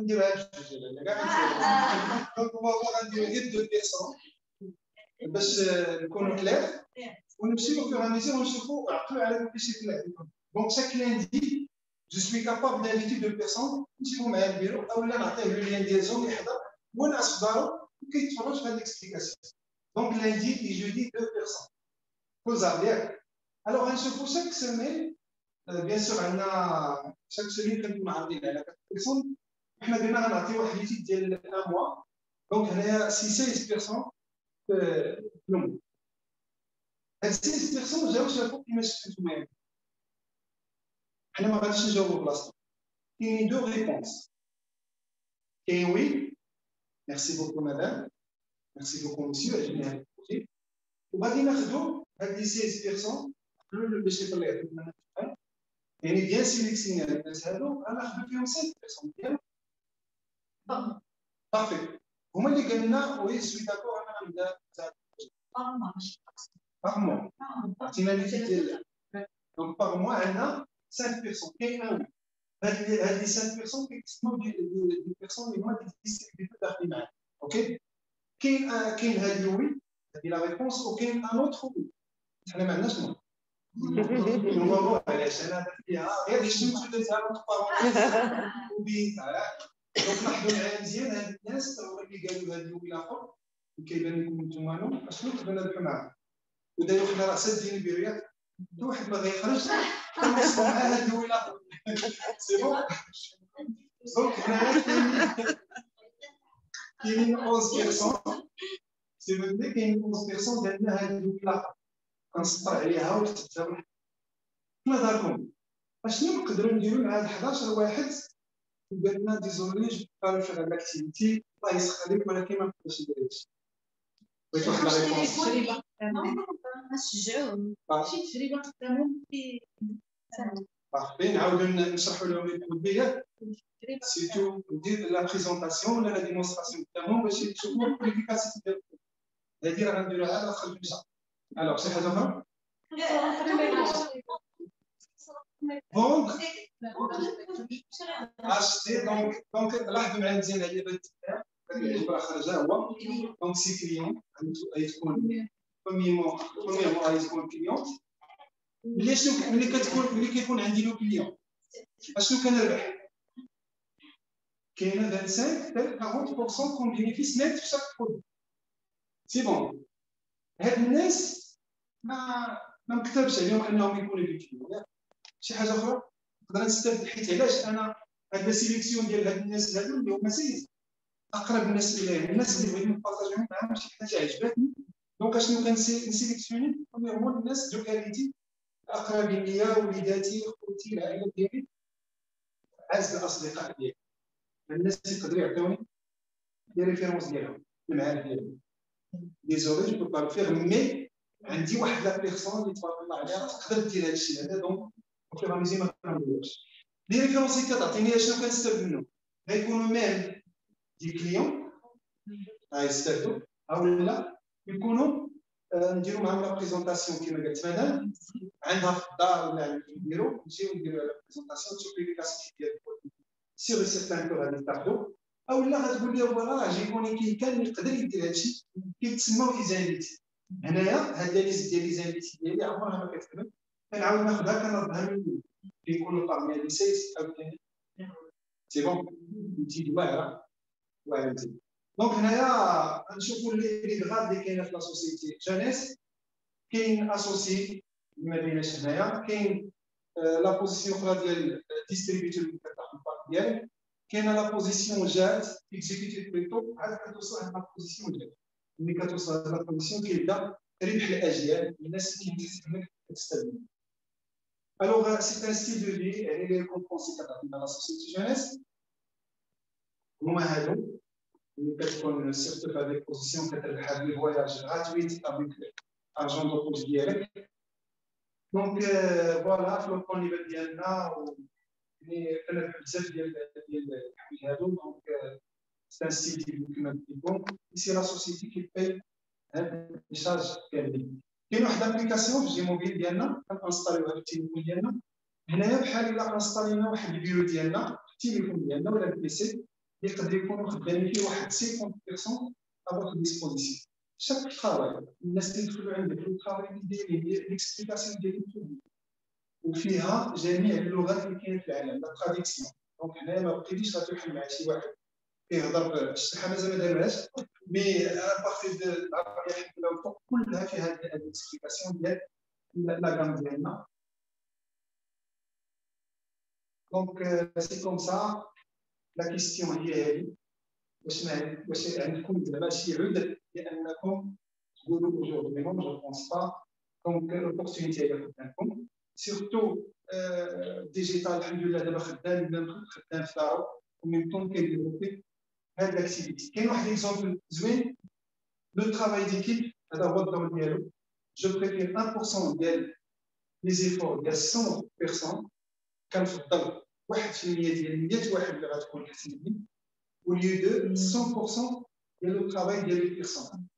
نديرها بجوج ولا كاع. دونك والله غندير غير 2 بيرسون باش نكونوا كلير ونمشيو في غاميزير ونشوفوا عقلوا على كل شيء كلير. دونك شاك لاندي جو سوي كابابل دانفيتي 2 بيرسون نجيبو معايا البيرو اولا نعطيه لو لين ديال زوم يحضر ونعس في دارو وكيتفرج في هاد ليكسبليكاسيون. دونك لاندي اي جودي 2 بيرسون كوزا ياك. الوغ غنشوفوا شاك سيمين بيان سور عندنا شاك سيمين كنكونوا عارضين على 4 بيرسون. حنا قلنا غنعطيو واحد ليتيد ديال ان موا. دونك هنايا سي 16 بيرسون في المو. هاد 16 بيرسون جاو شافوا كيما شفتوا نتوما. حنا ما غاديش نجاوبوا بلاصتهم. كاينين 2 ريبونس. كاين وي ميرسي بوكو مدام، ميرسي بوكو مسيو، عجبني هذا البروجي. وغادي ناخذوا هاد لي 16% باش يطلع لنا الامتحان، يعني بيان سيليكسيوني الناس هادو غناخذوا فيهم 5% ديال بارفي. هما اللي قال لنا وي سوي داكور انا غنبدا باغ موا، عطينا لي فيت ديال دونك باغ موا عندنا 5%. كاين هاد لي 5% كيتسموا دي بيرسون اللي هما ديستريبيوتور داخلين معانا. اوكي، كاين هادي وي هادي لا ريبونس، وكاين ان اوتر وي حنا ما عندناش نو. هو علاش انا فيها غير شتمت درتها لونط بارونتيز وبيتها. دونك لاحظوا معايا مزيان هاد الناس هما اللي قالوا هاد الوي الاخر كيبان لكم نتوما نو اشنو نقدروا نربحوا معاه. ودايوخ حنا راه سادين البريات، حتى واحد ما غيخرج كنوصلوا معاه هاد الوي الاخر. سي بون. دونك هنايا كاينين 11%، سي فو كاين 11% ديالنا هاد الوي الاخر كنسطر عليها وكتبتها. ما داركم اشنو نقدروا نديروا مع هاد 11 واحد وقال لنا ديزولي جو با فيغ لاكتيفيتي الله يسخر عليك ولكن ما نقدرش نديرها. بغيت واحد لا ريبونس. نشجعوهم ماشي تجربه قدامهم في صافي نعاودوا نشرحوا لهم البديهيات سيتو ندير لا بريزونطاسيون ولا لا ديمونستراسيون قدامهم باش يشوفوا الكواليفيكاسيون ديالهم. هذه راه غنديروها على اخر المشهر. الوغ شي حاجه اخرى دونك اشتي دونك لاحظوا معايا مزيان على بنت اللي راه خرجها هو دونك سي كليون غتكون برومييرمون غتكون كليون. ملي كيكون عندي لو كليون اشنو كنربح؟ كاينه 25 حتى 40% كون بينيفيس نت في شاك برودوي. سي بون هاد الناس ما نكتبش عليهم انهم يكونوا لي كليون. شي حاجه اخرى نقدر نستافد حيت علاش انا هاد لا سيليكسيون ديال هاد الناس هادو اللي هما سيد اقرب الناس اليا، الناس اللي بغيت نبارطاجيهم معاهم شي حاجه عجبتني. دونك اشنو كنسيليكسيوني؟ برومييرمون الناس دو كاليتي الاقربين ليا، وليداتي، خوتي، العائله ديالي، اعز الاصدقاء ديالي، الناس اللي يقدروا يعطيوني لي ريفيرونس ديالهم، المعارف ديالهم. ديزولي جو با فيغ مي عندي واحد لا بيرسون اللي تبارك الله عليها تقدر دير هذا الشيء هذا. دونك في رمزي ما كنديرش لي ريفيرونس اللي كتعطيني اشنو كنستافد منهم. غيكونوا ميم دي كليون غيستافدوا، او لا يكونوا نديروا معاهم لا بريزونطاسيون كما قالت مدام عندها في الدار ولا عند البيرو، نجيو نديروا لا بريزونطاسيون تشوف لي كاسيتي ديال سيغ سيغتان كو غادي تاخذوا، او لا غتقول لي فوالا جيبوني كان يقدر يدير هادشي كيتسموا ايزانيتي. هنايا هاد ليست ديال ليزانيتي ديالي عمرها ما كتكمل، كنعاود ناخذها كنردها من كيكونوا طالعين لي سيس او ثاني. سي بون نتي واعره مزيان. دونك هنايا غنشوفوا لي غاد اللي كاينه في لا سوسيتي جانيس. كاين اسوسي ما بيناش هنايا، كاين لا بوزيسيون اخرى ديال ديستريبيوتور اللي كتاخذ البارت ديالك، كاينه لا بوزيسيون جات اكزيكوتيف بليتو. عاد كتوصل عند لا بوزيسيون جات، ملي كتوصل هاد لا بوزيسيون كيبدا ربح الاجيال، الناس اللي كيتحسب منك كتستافد. الوغ سي ان ستيل دو في، يعني لي ريكومبونس اللي كتعطينا لا سوسيتي جانيس هما هادو اللي كتكون سيرتو في هاد لي بوزيسيون كتربح هاد لي فواياج غاتويت افيك ارجون دو بوش ديالك. دونك فوالا في لو نيفل ديالنا يعني كنربح بزاف ديال الحوايج هادو. دونك سي ان ستيل كما قلت لكم سي لا سوسيتي كي باي هاد لي شارج كاملين. كاين واحد لابليكاسيون في جيموبيل ديالنا كنستاليوها في التليفون ديالنا. هنايا بحال الا انستالينا واحد الفيديو ديالنا في التليفون ديالنا ولا البيسي يقدر يكونوا خدامين فيه واحد 50% ا فوتر ديسبوزيسيون. شاك طراي الناس اللي يدخلوا عندك في الطراي ديالي ليكسبليكاسيون ديالي وفيها جميع اللغات اللي كاينه في العالم لا تراديكسيون. دونك هنايا ما بقيتيش غتوحل مع شي واحد كيهضر الشرحه مازال ما دارهاش مي ابارتي دو العربيه الحمد لله والفوق كلها فيها هاد ليكسبليكاسيون ديال لا غام ديالنا. دونك سي كوم سا لا كيستيون هي هذه، واش عندكم زعما شي عذر لانكم تقولوا aujourd'hui non je pense pas. دونك l'opportunité هي قدامكم سيرتو ديجيتال الحمد لله دابا خدام في دارو ومن طون كيديفلوبي هاد الاكتيفيتي. كاين واحد اكزومبل زوين لو ترافاي ديكيب، هذا هو الدور ديالو. جو بريفير 1% ديال لي زيفور ديال 100 بيرسون كنفضل 1% ديال 100 واحد اللي غتكون كتبني، وليو دو 100% ديال لو ترافاي ديال لي بيرسون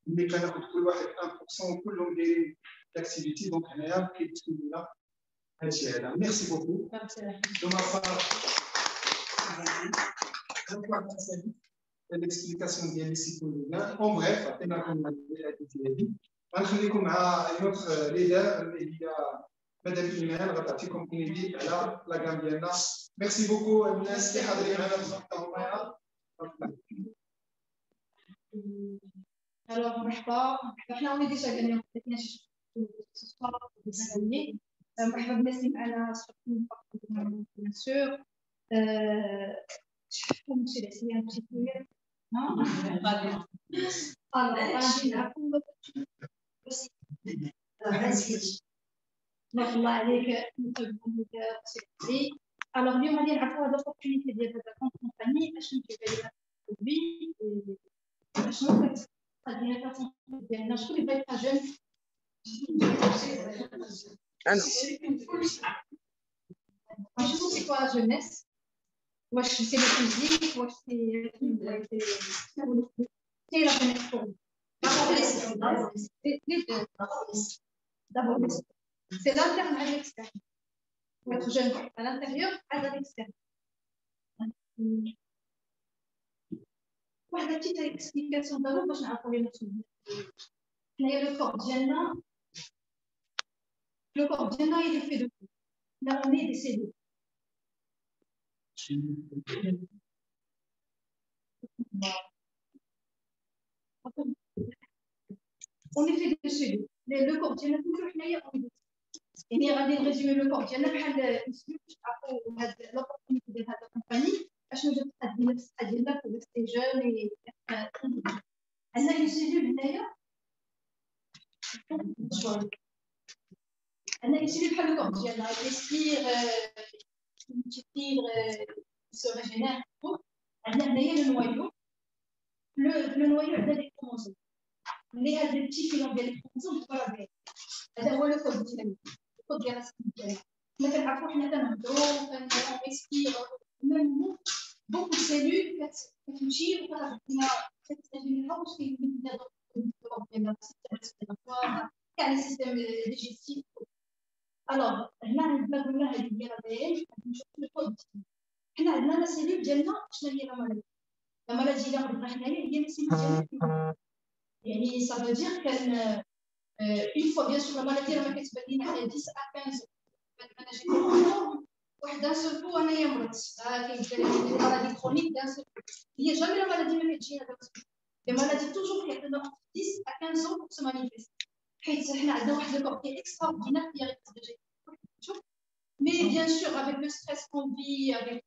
اللي كناخذ كل واحد 1% وكلهم دايرين لاكتيفيتي. دونك هنايا كيتكون لنا هادشي هذا. ميرسي بوكو. دو ما l'explication ديال لي سيكولوجيا. اون بريف عطيناكم الحديث ديالي. غنخليكم مع نوتر ليدر اللي هي مدام ايمان غتعطيكم ايدي على لا كام ديالنا. ميرسي بوكو الناس اللي حاضرين معنا في النقطه معايا. Alors, مرحبا احنا ديجا قلنا ما مرحبا بالناس اللي معنا بيان سور. نمشي لعسيا نمشي شويه غادي نعرفوا ما الله عليك alors اليوم غادي نعرفوا هاد لوبورتونيتي ديال هاد الكومباني اشنو كيبان لنا البرودوي اشنو كتخلينا كنصنفوا ديالنا شكون اللي بغا يبقى جون شنو سي كوا جونيس واش سي لو فيزيك واش سي لا كونيكسيون d'abord c'est l'interne à l'externe pour être jeune à l'intérieur à l'externe. واحد petite explication d'abord باش نعرفوا لي نفسنا حنايا لو كور ديالنا il est fait de tout. Là on est des cellules. On est fait de cellules. Le corps ديالنا كله حنايا on est des cellules. يعني غادي نريزومي لو كور ديالنا بحال السلوك باش تعرفوا هاد لوبورتونيتي ديال هاد الكومباني اشنو جات تقدم الصحه ديالنا في ريستي جون. عندنا لي سيلول هنايا عندنا لي سيلول بحال الكور ديالنا يسبير se régénère. عندنا هنايا لو نوايو عندنا لي كروموزوم اللي هاد البتي فيلون ديال الكروموزوم طرابي. هذا هو لو كود ديالنا الكود ديال الرسم ديالنا. كما كنعرفوا حنا كنهضروا كنسبيرو ميم بوكو سيلول كتمشي وكتعطينا كتستجيبها واش كاين هذا الكود ديالنا كاع لي سيستيم ديجيستيف. الوغ هنا عندنا قلنا هذه هي الدي نشوفوا الكود. حنا عندنا لا سيلول ديالنا شنو هي لا مالادي اللي غنبغي حنايا هي لا سيلول ديالنا. يعني ça veut dire كان une fois bien sûr la maladie راه ما كتبان لينا على 10 à 15 انا جيت واحد دان سول كو انايا مرضت كاين دي مالادي كرونيك دان سول هي جامي لا مالادي ما كتجي هذاك لي مالادي توجور كيعطيونا 10 à 15 ans pour se manifester حيت حنا عندنا واحد لو كور اكستراوردينير qui arrive déjà. Mais bien sûr, avec le stress qu'on vit, avec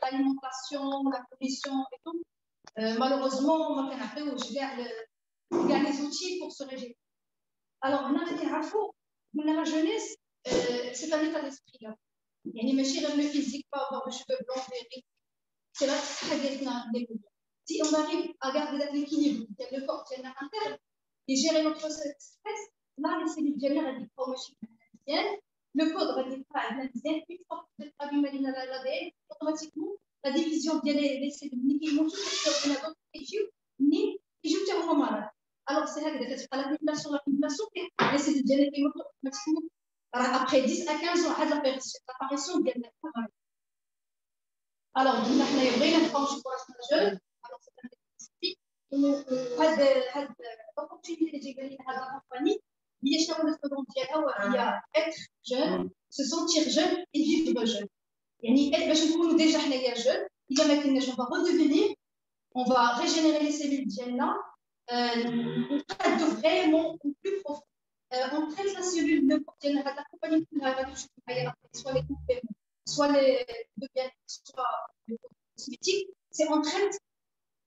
l'alimentation, la pollution et tout, malheureusement, on a les outils pour se régénérer. Alors, on a la jeunesse, c'est un état d'esprit là. Il y a une machine le physique, pas avoir les cheveux blancs, c'est là que si on arrive à garder l'équilibre, le corps interne, et gérer notre stress, là, les cellules génèrent des promotions. Le code va dire une fois que vous avez l'ADN, automatiquement, la division des cellules qui montent sur les malades. Alors, c'est là que la population, les cellules génétiques montent automatiquement. Après 10 à 15 ans, l'apparition de la maladie. Alors, nous avons une franchise pour la jeune. Alors, c'est un spécifique. L'opportunité de gagner la compagnie. Il y a être jeune, se sentir jeune et vivre jeune. يعني باش نكونوا ديجا حنايا جون اذا ما كناش on va redevenir, on va régénérer les cellules ديالنا نقادو فريمون plus profond. On traite la cellule ديالنا هاد الكومباني كلها غادي تشوفوا معايا soit les compléments, soit les de bien, soit les cosmétiques, c'est on traite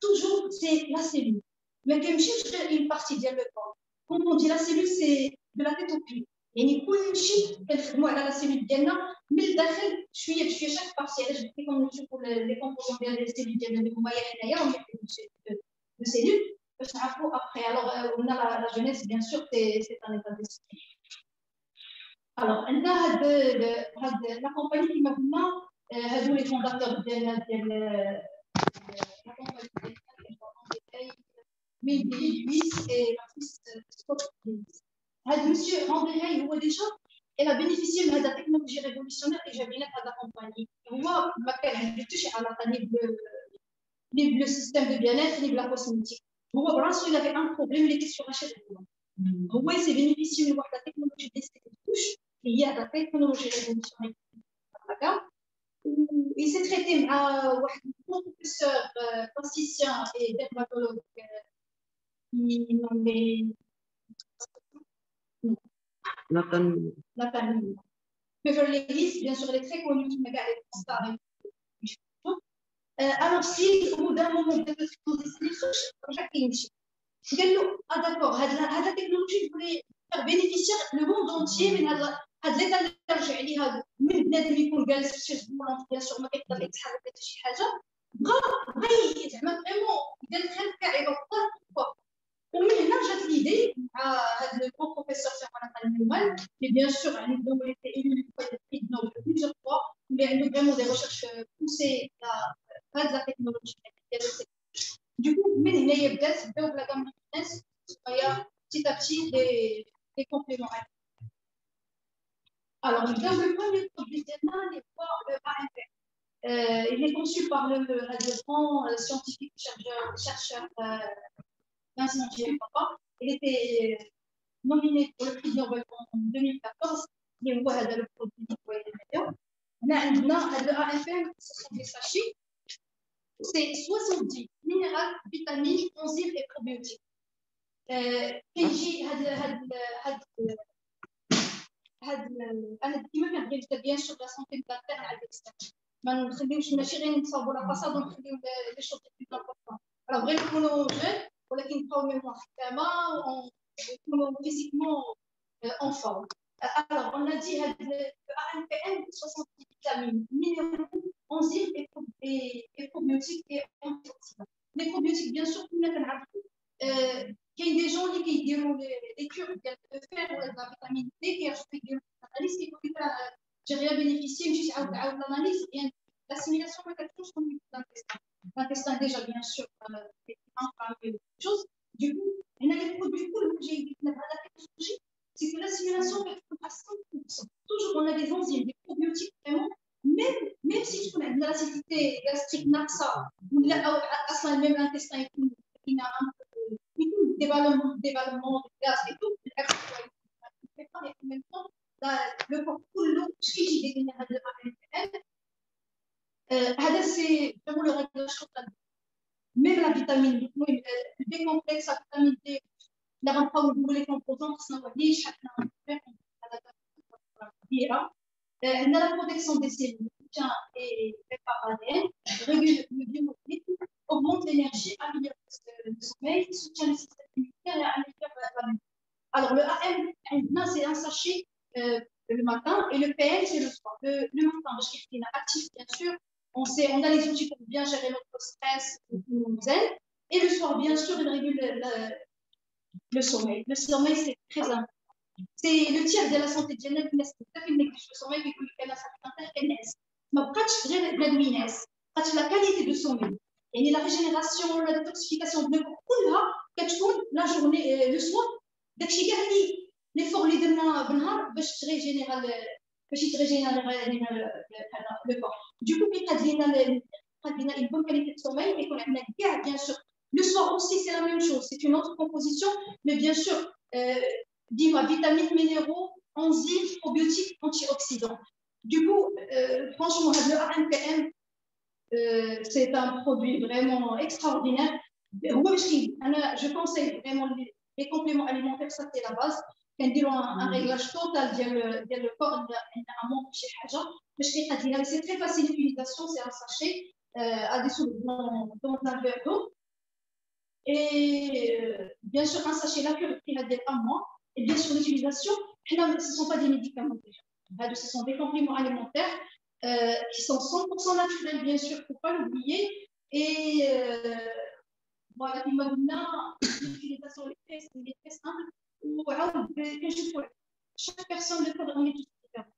toujours c'est la cellule. Mais كيمشيش غير une partie ديال le corps. Quand on dit la cellule, c'est de la tête aux pieds. يعني كل شيء كنخدموا على لا سيلول ديالنا من الداخل شويه بشويه شاك بارتي. علاش قلت لكم نشوفوا لي كومبوزون ديال لي سيلول ديالنا اللي هما حنايا ولا دو سيلول باش نعرفوا ابخي. الوغ قلنا لا جونيس بيان سور سي ان ايتا ديسبري. الوغ عندنا هاد لا كومباني كيما قلنا هادو لي فونداتور ديالنا ديال لا كومباني ديالنا ميدي لويس اي l'artiste Scott Lewis. هذا مسيو روندي هاي هو ديجا الى بينيفيسيي من هذا التكنولوجيا ريفولوسيونير اللي جاب لنا هذا كومباني. هو ما كان عنده حتى شي علاقه ني بلو سيستيم دو بيانات ني بلا كوسميتيك. هو براسو الى في ان بروبليم اللي كيسيو راشد هو يسي بينيفيسيي من واحد التكنولوجيا ديال ستيكوش اللي هي هذا التكنولوجيا ريفولوسيونير هكا. و سي تريتي مع واحد بروفيسور بلاستيسيان اي ديرماتولوج نومي Nathan Beverly Hills, bien sûr, elle est très connue, qui m'a gardé pour ça. Alors, si au bout d'un moment, vous êtes exposé sur chaque émission, ah d'accord, cette technologie voulait faire bénéficier le monde entier من هذا l'état اللي رجع عليها من بنادم يكون جالس في شي زبون bien sûr ما كيقدر يتحرك حتى شي حاجه بغى زعما فريمون يدير الخير تاعي بطل. ومن هنا جات ليدي مع هذا الكو بروفيسور تاعنا النومال اللي بيان سور عنده été élu le prix Nobel plusieurs fois اللي عنده vraiment des recherches poussées هاد لا تكنولوجيا ديال السيلول. دوكو من هنايا بداو بلا كاع الناس هي بتي ابتي دي كومبليمون. Alors نبداو بالبروميير برودوي ديالنا اللي هو le AMP. Il est conçu par le grand scientifique chercheur Vincent J. Papa. Il était nominé pour le prix Nobel en 2014. Il y a le produit nettoyé médias. On a le AFM, ce sont des sachets. C'est 70 minéraux, vitamines, enzymes et probiotiques. كيما كنبغي بيان سور لا سونتي بلاتير على الاكسترن ما نخليوش ماشي غير نصاوبوا لا فاساد ونخليو لي شوط بلو امبورطون. راه بغينا نكونوا جون ولكن نبقاو ميموار خدامه ونكونوا فيزيكمون اون فورم. Alors on a dit le ANPM 60 vitamines, minéraux, enzymes et probiotiques et antioxydants. Les probiotiques bien sûr كنا كنعرفوا كاين دي جون اللي كيديروا لي كور ديال الفير ولا لا فيتامين دي كيعرفوا يديروا الاناليز كيقول لك جي ريا بينيفيسيي مشيت عاود الاناليز يعني l'assimilation ما كتكونش comme l'intestin déjà bien sûr quelque chose. Du coup هنا les produits كلهم جايين لنا بهذا التكنولوجي c'est que l'assimilation كتكون à 100%. Toujours on a des enzymes des probiotiques vraiment même si تكون عندنا l'acidité gastrique ناقصه ولا او اصلا même l'intestin يكون dévalement de gaz et tout, en même temps, le corps كله شي يجي يدير هذا الAMPM. هذا سي vraiment le réglage total. Même la vitamine D, le décomplexe la vitamine D, la rentrée où les composants sont reliés, chacun a fait on a la protection des cellules et par ADN, régule le biorythme, augmente l'énergie, améliore le sommeil, soutient le système immunitaire et améliore la famille. Alors le AM, c'est un sachet le matin et le PM, c'est le soir. Le matin, parce qu'il est actif, bien sûr. On a les outils pour bien gérer notre stress, nos ailes. Et le soir, bien sûr, il régule le sommeil. Le sommeil, c'est très important. C'est le tiers de la santé de l'année qui néglige le sommeil qui est la santé interne. Mais pas la qualité de sommeil. Et la régénération, la détoxification de la journée, le soir, l'effort اللي درنا بالنهار باش تريجينيرا le corps. Du coup, il y a une bonne qualité de sommeil et qu'on a bien sûr. Le soir aussi, c'est la même chose. C'est une autre composition, mais bien sûr, dis-moi, vitamines, minéraux, enzymes, probiotiques, antioxydants. Du coup, franchement, le AMPM, c'est un produit vraiment extraordinaire. Je conseille vraiment les compléments alimentaires, ça c'est la base. كنديروا un réglage total ديال le corps نعملوا شي حاجه باش كيقادينا. C'est très facile d'utilisation, c'est un sachet à dissoudre dans un verre d'eau. Et bien sûr un sachet la cure ديال un mois et bien sûr l'utilisation ce ne sont pas des médicaments déjà. Ce sont des compléments alimentaires qui sont 100% naturels, bien sûr, il ne faut pas l'oublier. Et voilà, l'utilisation est très simple. Chaque personne le fait on est tous différents.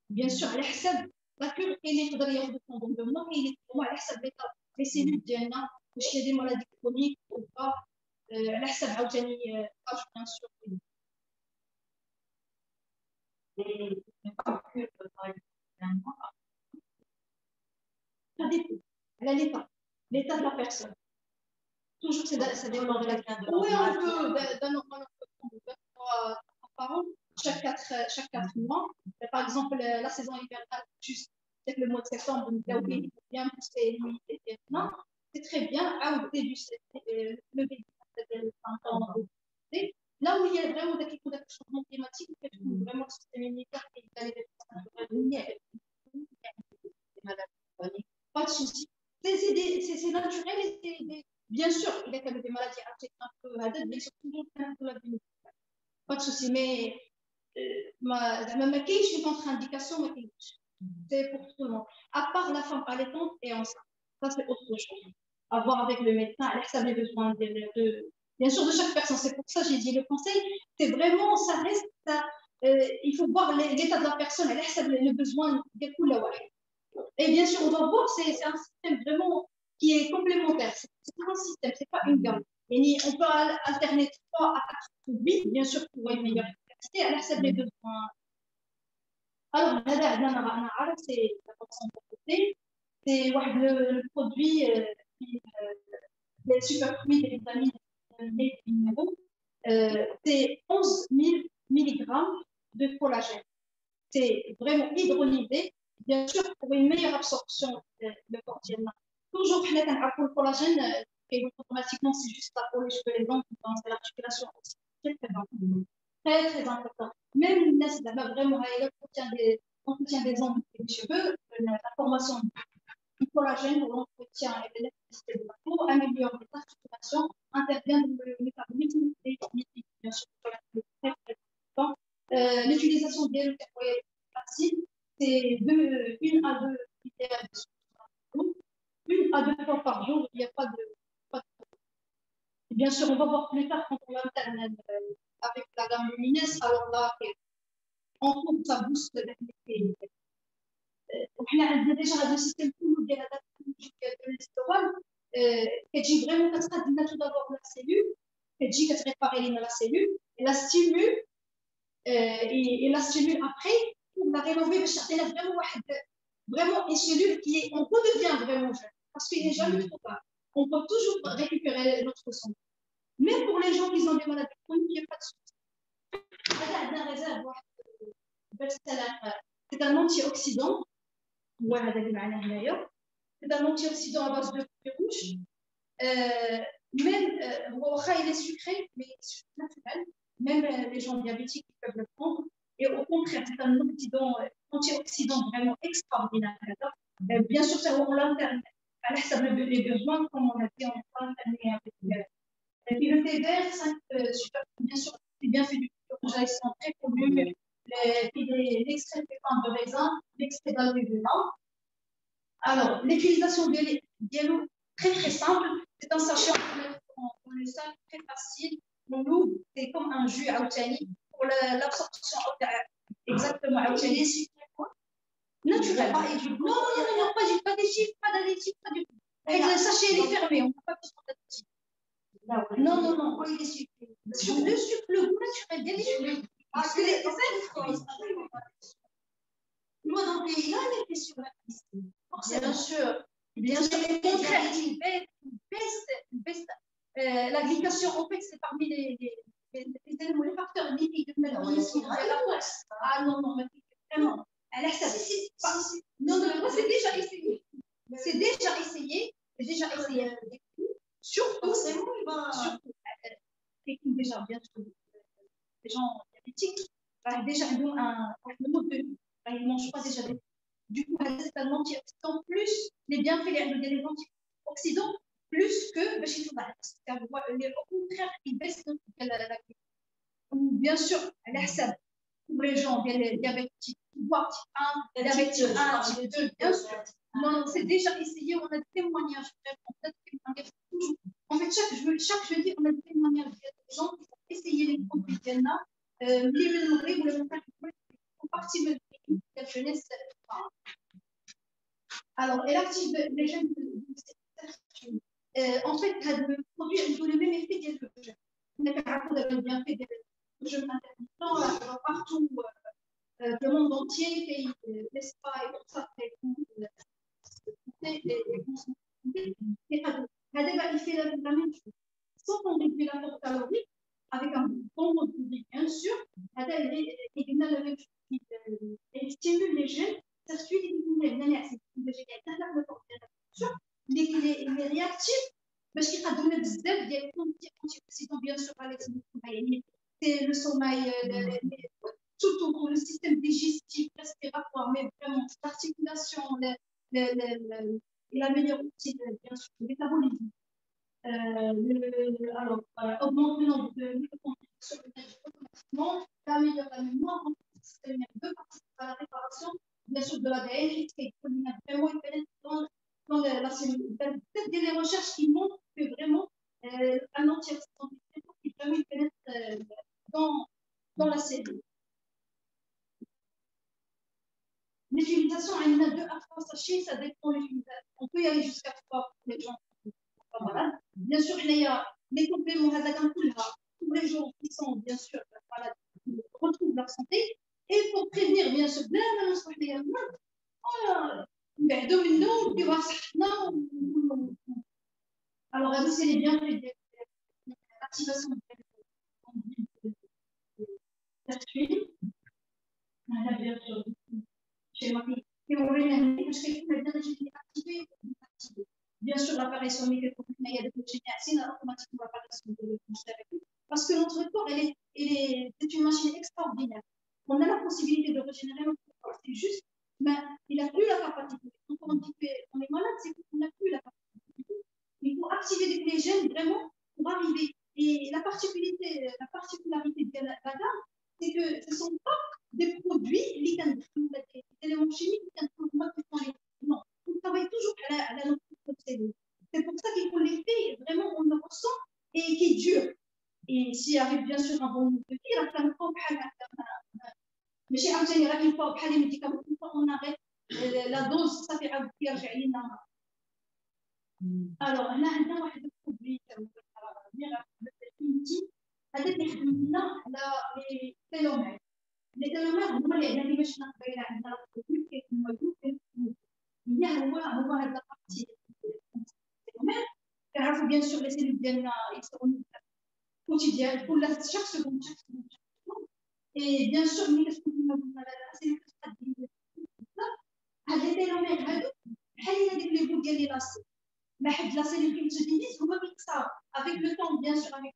Bien sûr, على حسب la cure اللي يقدر ياخذ الكوندوم اللي هو على حسب l'état les cellules ديالنا واش كاين دي maladies chroniques ou pas على حسب عاوتاني اج بيان سور. Ça dépend. L'état de la personne. Toujours, ça dépend de la personne. Oui, on peut, par an, chaque 4 mois. Par exemple, la saison hivernale, juste le mois de septembre, bien pousser l'humidité. C'est très bien. Au début, le début, c'est-à-dire le printemps. Là où il y a vraiment des changements climatiques, vraiment le système immunitaire qui est allé des maladies chroniques. Pas de souci. C'est naturel et bien sûr, il y a quand même des maladies un peu bien sûr, toujours pas de souci, mais ma cage est contre-indication, c'est pour tout le monde. À part la femme allaitante et enceinte, ça c'est autre chose. À voir avec le médecin, elle a les besoins bien sûr de chaque personne. C'est pour ça que j'ai dit le conseil, c'est vraiment, ça reste, il faut voir l'état de la personne, elle a les besoins des couleurs. Et bien sûr, on va voir, c'est un système vraiment qui est complémentaire. C'est pas un système, c'est pas une gamme. Et on peut alterner 3 à 4 produits, bien sûr, pour une meilleure efficacité, à l'accès des besoins. Alors, c'est la façon de côté. C'est le produit, les superfruits, les vitamines, les minéraux. C'est 11 000 mg de collagène. C'est vraiment hydrolysé. Bien sûr, pour une meilleure absorption de cortisol. Toujours, le collagène, automatiquement, c'est juste là pour les cheveux, les dents, c'est l'articulation aussi. Très, très important. Très, très important. Même une nest, vraiment, l'entretien des ongles et des cheveux, la formation du collagène pour l'entretien et l'électricité de la peau, améliore les articulations, intervient dans le métabolisme et bien sûr, c'est très, très important. L'utilisation des acides, c'est 1 à 2 cuillères de sucre, 1 à 2 fois par jour, il n'y a pas de. Bien sûr, on va voir plus tard quand on alterne avec la gamme lumineuse, alors là, on trouve ça booste l'efficacité. On a déjà le système de l'estérol, qui est vraiment tout d'abord la cellule, qui est réparée la cellule, et la stimule, et la stimule après, on a rénové le château vraiment une cellule qui est, on redevient vraiment jeune, parce qu'il n'est jamais trop tard. On peut toujours récupérer notre sang. Même pour les gens qui ont des maladies chroniques, il n'y a pas de souci. C'est un antioxydant. C'est un antioxydant à base de fruits rouges. Même, il est sucré, mais c'est naturel. Même les gens diabétiques peuvent le prendre. Et au contraire, c'est un antioxydant vraiment extraordinaire. Bien sûr, ça on l'interne. Ça les besoins, comme on a dit, on peut interner avec et puis le thé vert, super, bien sûr, c'est bien fait du rouge à essence très connu. L'extrait de pain de raisin, l'extrait d'algue de lin. Alors, l'utilisation de l'eau, très très simple. C'est un sachet on le sac très facile. On l'ouvre, c'est comme un jus aoutani pour l'absorption exactement aoutani. Naturel. Non, pas des chiffres, pas d'additifs, pas du tout. Le sachet il est fermé, on n'a pas besoin d'additifs. Non, il est sucré. Le sucre, le goût naturel, bien sûr. C'est moi, dans le pays, là, il était sur la piste. Bien sûr. Bien sûr, au contraire, il baisse. La glycation, en fait, c'est parmi les facteurs lipides de la vie. Ah non, mais vraiment. Elle a ça. Non, c'est déjà essayé. C'est déjà essayé. Surtout, déjà, bien sûr, les gens diabétiques, déjà, ils ont un mode de vie. Ils ne mangent pas déjà des. Du coup, c'est un antioxydant plus les bienfaits des antioxydants plus que le chiffre. Au contraire, ils baissent la. Bien sûr, pour les gens, les diabétiques, type 1, diabète 1, type 2, bien sûr. Non, c'est déjà essayé, on a des témoignages, toujours. En fait, chaque jeudi, on a des témoignages des gens qui ont essayé les produits Diana, en partie de la jeunesse. Alors, et l'active les jeunes, en fait, le produit a le même effet que le jeune. On a bien fait des jeunes intermittents partout, le monde entier, pays, l'Espagne, tout ça, il fait la même chose. Sauf qu'on réduit l'apport calorique avec un bon mode public, bien sûr. Il a la même chose. Il stimule les jeunes. Les réactifs باش كيقدموا لنا بزاف ديال الانتيوكسيدون بيان سور على c'est le sommeil surtout pour le système digestif respiratoire mais vraiment l'articulation il améliore aussi bien sûr le métabolisme alors augmente le nombre de mitochondries sur le automatiquement améliore la mémoire le système nerveux participe à la réparation bien sûr de l'ADN qui est vraiment dans la cellule. Peut-être des recherches qui montrent que vraiment un antioxydant qui vraiment pénètre dans la cellule. L'utilisation, il y a 2 à 3 sachets, ça dépend de l'utilisation. On peut y aller jusqu'à 3 pour les gens qui ne sont pas malades. Bien sûr, il y a les compléments tous les gens qui sont bien sûr malades, qui retrouvent leur santé. Et pour prévenir, bien sûr, بعدوا منه وديوها صحتنا alors c'est les bienfaits de l'activation de l'huile bien sûr chez moi bien sûr l'apparition de automatiquement l'apparition de parce que notre corps c'est une machine extraordinaire. On a la possibilité de régénérer notre corps, c'est juste mais il n'a plus la capacité. Quand on dit qu'on est malade, c'est qu'on n'a plus la capacité. Il faut activer les gènes vraiment pour arriver. Et la particularité de la gamme, c'est que ce ne sont pas des produits, des éléments chimiques qui sont non, on travaille toujours à la notre cellule. C'est pour ça qu'il faut l'effet, vraiment, on le ressent et qui est dur. Et s'il arrive bien sûr un bon moment de vie, la flamme ماشي عاوتاني غادي نبقاو بحال اللي ميديكامون اون اريت لا دوز صافي عاود كيرجع لينا. الوغ هنا عندنا واحد البروبليم هذا كيخدم لنا على لي تيلومير. لي تيلومير هما اللي عندنا باش نقبل عندنا البروبليم هو هذا البارتي التيلومير كنعرفوا بيان سور لي سيلول ديالنا يكسبون كوتيديان كل شاك سكوند et bien sûr ملي كتكون la cellule كتقدم هاد لي تيلومير هادو بحال هذيك لي بول ديال لي لاصي ما حد لا سيلول كيتجدد هما كيكساو avec le temps bien sûr avec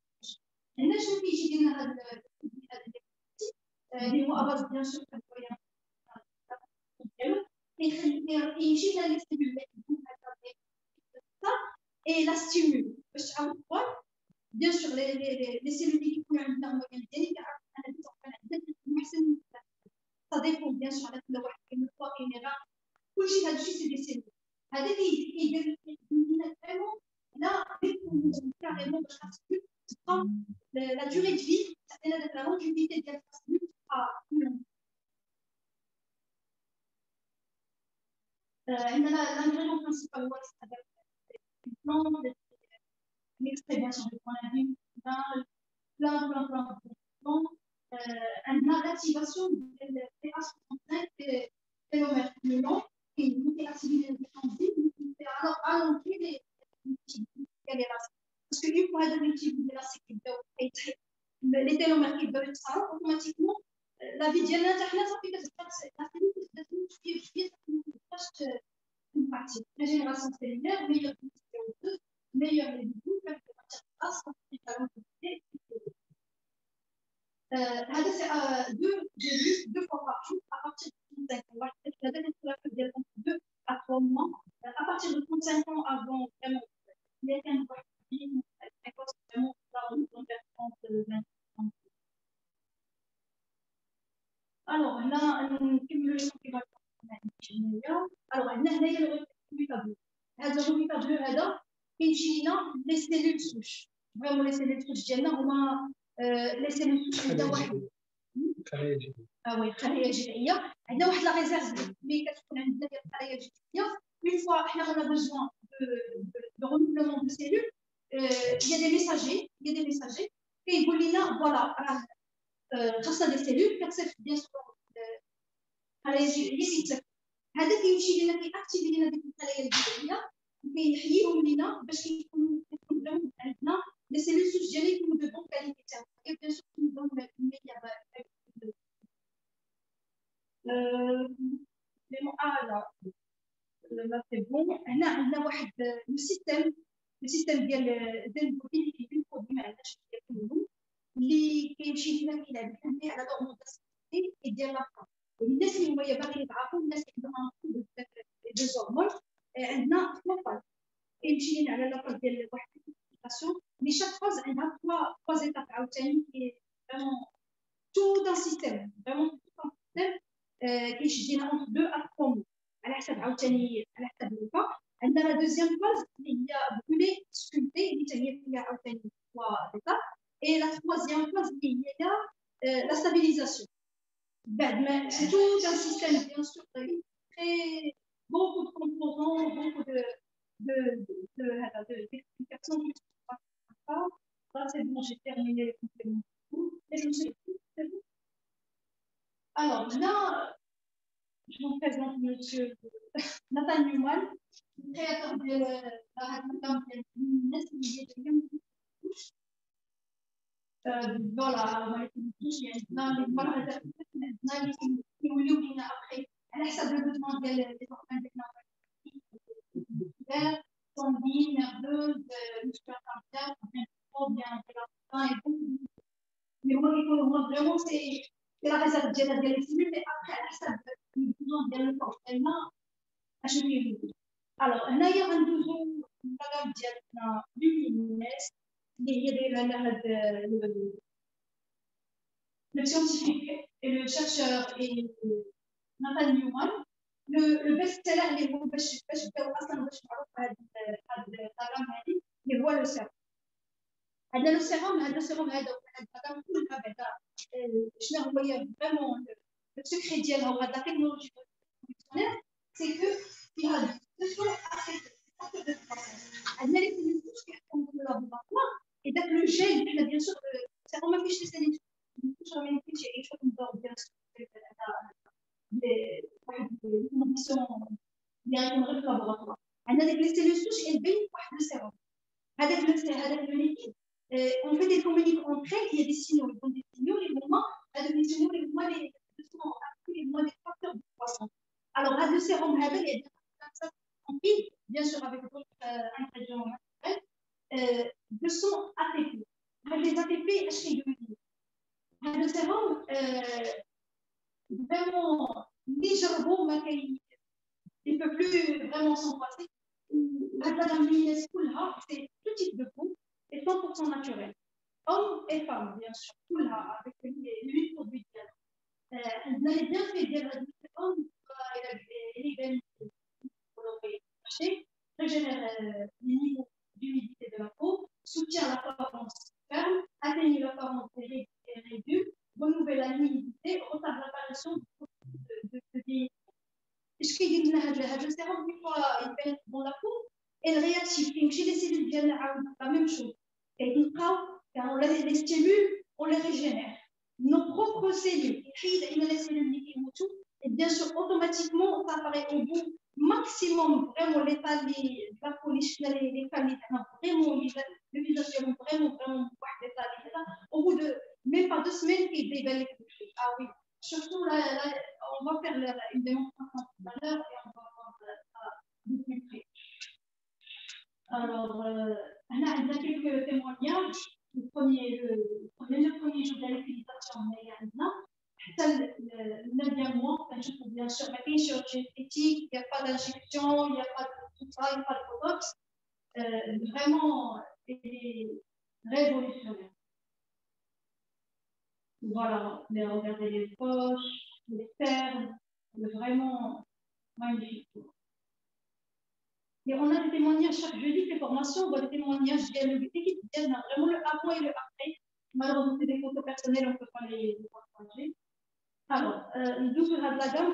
هنا شنو كيجي لنا هاد اللي هو اباز bien sûr كنقول يمشي لنا لي سيلول et la stimule باش تعاود تقول bien sûr les cellules qui كيكونوا عندنا هما ديالي ça dépend bien sûr على كل واحد كاين الفوا كاين راه كلشي هادشي سي دي سيلول هذا كيدير لنا فريمون لا كاريمون باش تبقى لا دوري دو في تعطينا داك لا لونجيفيتي ديال السيلول تبقى عندنا l'ingrédient principal هو l'extraction de collagen plein عندنا l'activation de PA65 télomère le long qui nous active les enzymes qui fait alors allonger les parce que une fois les télomères qui doivent être automatiquement la vie ديالنا حتى حنا صافي كتبقى une partie régénération cellulaire meilleure CO2 meilleure les هذا c'est deux fois par jour à partir de 35 ans. La dernière fois que j'ai 2 à 3 mois, à partir de 35 ans avant vraiment il y a une fois vraiment dans 20 ans. 2 هذا كيمشي لنا لي سيلول سوش فريمون لي سيلول سوش ديالنا هما لي سيلول سوش عندنا واحد وي الخلايا الجذعيه عندنا واحد لا ريزيرف اللي كتكون عندنا ديال الخلايا الجذعيه اون فوا حنا on a besoin de renouvellement de cellules il y a des messagers كيقول لنا فوالا راه خاصنا دي سيلول كتصيفط بيان سور الخلايا الجذعيه كيتصيفط هذا كيمشي لنا كيأكتيفي لنا ديك الخلايا الجذعيه وكيحييهم لنا باش كيكون عندنا لي سيلول سوش ديالنا يكونوا دو بون كاليتي تاعهم بيان سور كيكونوا الميليار là c'est bon. هنا عندنا واحد لو سيستيم ديال البروتين اللي كيدير البرودوي ما عندناش كيكونوا اللي كيمشي لنا كيلعب الحميه على الهرمون ديال لاكا والناس اللي هما باغيين يضعفوا الناس اللي عندهم دي هرمون عندنا 3 فاز كيمشي لنا على لاكا ديال واحد الكونسنتراسيون مي شاك فاز عندها 3 ايتاب عاوتاني كي فريمون تو دان سيستيم فريمون تو سيستيم كيشد لنا اونت 2 ا 3 مو على حسب عاوتاني على حسب الوقت عندنا لا دوزيام فاز اللي هي بولي سكولتي اللي هي فيها عاوتاني 3 ايتاب اي لا تروازيام فاز اللي هي لا ستابيليزاسيون بعد ما tout un système bien sûr très beaucoup de composants beaucoup d'explications ça c'est bon j'ai terminé les compléments et je me suis alors là je vous présente monsieur Nathan Newman créateur de la radio voilà on a été touché dans les malades يوليو لينا ابخي على حسب لو بوزمون ديال لي زورغان ديالنا سونبين نيرفوز مسكولار او بيان مي هما كيكونوا هما فريمون سي لا ريزيرف ديالنا ديال لي سيلول مي ابخي على حسب لو بوزمون ديال الكور ديالنا اشنو كيوليو الوغ هنايا غندوزو البروغرام ديالنا لومينيس اللي هي دايره لنا هاد le scientifique et le chercheur et Nathan Newman le best-seller اللي هو باش بداو اصلا باش نعرفوا هذا البروغرام هذه اللي هو لو سيروم عندنا لو سيروم هذا البروغرام كلها بعدا شنو هو هي فريمون لو سيكري ديالها وهاد لا تكنولوجي كومبيوتير سي كو فيها دو عندنا لي سيلول كيحكموا في اللابوراتوار اي داك لو جين حنا بيان سور سيروم ما فيهش لي سيلول je vais vous dire que nous avons bien واحد الكونديسيون ديال اللابوراتوار عندنا ديك لي سيلول سوش كيبين واحد لو سيروم هذاك الموليكول on fait des communiques entre elles il y a des signaux ils donnent des signaux les moments هذوك لي signaux les moments les moments des facteurs de croissance alors هذا السيروم هذا اللي عندنا compris bien sûr avec d'autres ingrédients de son ATP هاد les ATP اش كيديروا هذا السيروم vraiment اللي جربوا ما كاين il peut plus vraiment s'en passer هاد لا لامينيز كلها c'est tout type de peau et 100% naturel hommes et femmes bien sûr كلها avec les produits ديالها عندنا لي بيان في ديال هاد السيروم il est régénère les niveaux d'humidité de la peau soutient l'apparence ferme atténue l'apparence réduite renouveler la luminosité, retarder l'apparition de des. Ce qui est هذا السيروم une fois il pénètre dans la peau, elle réactive. كيمشي les cellules ديالنا la même chose. Car les cellules, on les régénère. Nos propres cellules, les cellules qui كيموتوا, et bien sûr automatiquement ça apparaît au bout maximum vraiment l'état de la peau les familles vraiment le visage vraiment واحد l'état au bout de même pas 2 semaines qu'il débelle quelque chose. Ah oui, surtout là, on va faire une démonstration tout à l'heure et on va voir ça de plus près. Alors, on a quelques témoignages. Le premier jour de l'utilisation de l'IANA, le 9e mois, bien sûr, il y a une chirurgie esthétique, il n'y a pas d'injection, il n'y a pas de tout ça, il n'y a pas de botox. Vraiment, c'est révolutionnaire. Voilà, mais regardez les poches, les cernes, vraiment magnifique. Mais on a des témoignages chaque jeudi, les formations, on voit des témoignages de l'équipe, vraiment le avant et le après. Malheureusement, c'est des photos personnelles, on ne peut pas les partager. Alors, nous, sur la gamme,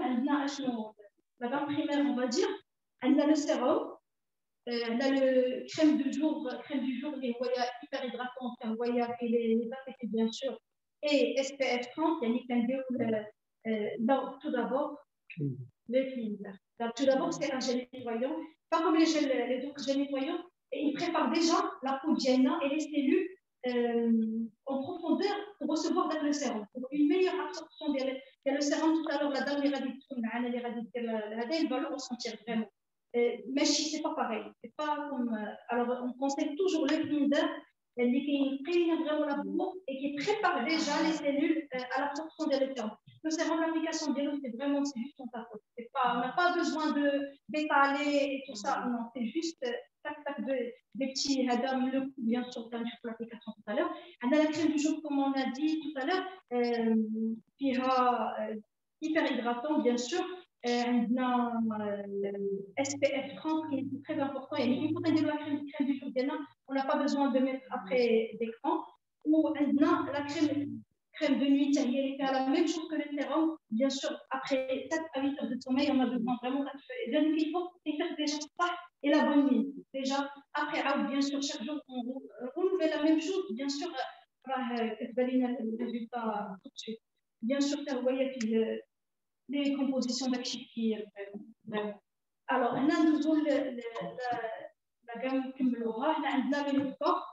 la gamme primaire, on va dire, elle a le sérum, elle a le crème du jour, les voya hyper hydratants, les APT bien sûr, et SPF 30, il y a tout d'abord, le cleanser. Tout d'abord, c'est un gel nettoyant, pas comme les autres gels nettoyants, et il prépare déjà la peau d'Iana et les cellules en profondeur pour recevoir le sérum, pour une meilleure absorption des le sérum. Tout à l'heure, la dame il va le ressentir vraiment. Mais c'est pas pareil. C'est pas comme. Alors, on conseille toujours le cleanser qui clean vraiment la peau et qui prépare déjà les cellules à l'absorption des sérum. Le sérum, l'application de l'eau, c'est vraiment juste en ta faute. On n'a pas besoin d'étaler et tout ça. Non, c'est juste des petits hadam, le bien sûr, pour l'application tout à l'heure. On a la crème du jour, comme on a dit tout à l'heure, qui est hyper hydratant, bien sûr. On a SPF 30 qui est très important. Et une fois qu'on a la crème du jour, on n'a pas besoin de mettre après d'écran. Ou on a la crème de nuit, elle est à la même chose que le sérum. Bien sûr, après 7 à 8 heures de sommeil, on a besoin vraiment il faut faire déjà ça et la bonne nuit. Déjà, après, bien sûr, chaque jour, on renouvelle la même chose. Bien sûr, le résultat tout de suite. Bien sûr, vous voyez les compositions d'actifs qui vraiment. Alors, on a la gamme Kumblora, on a le lait de corps.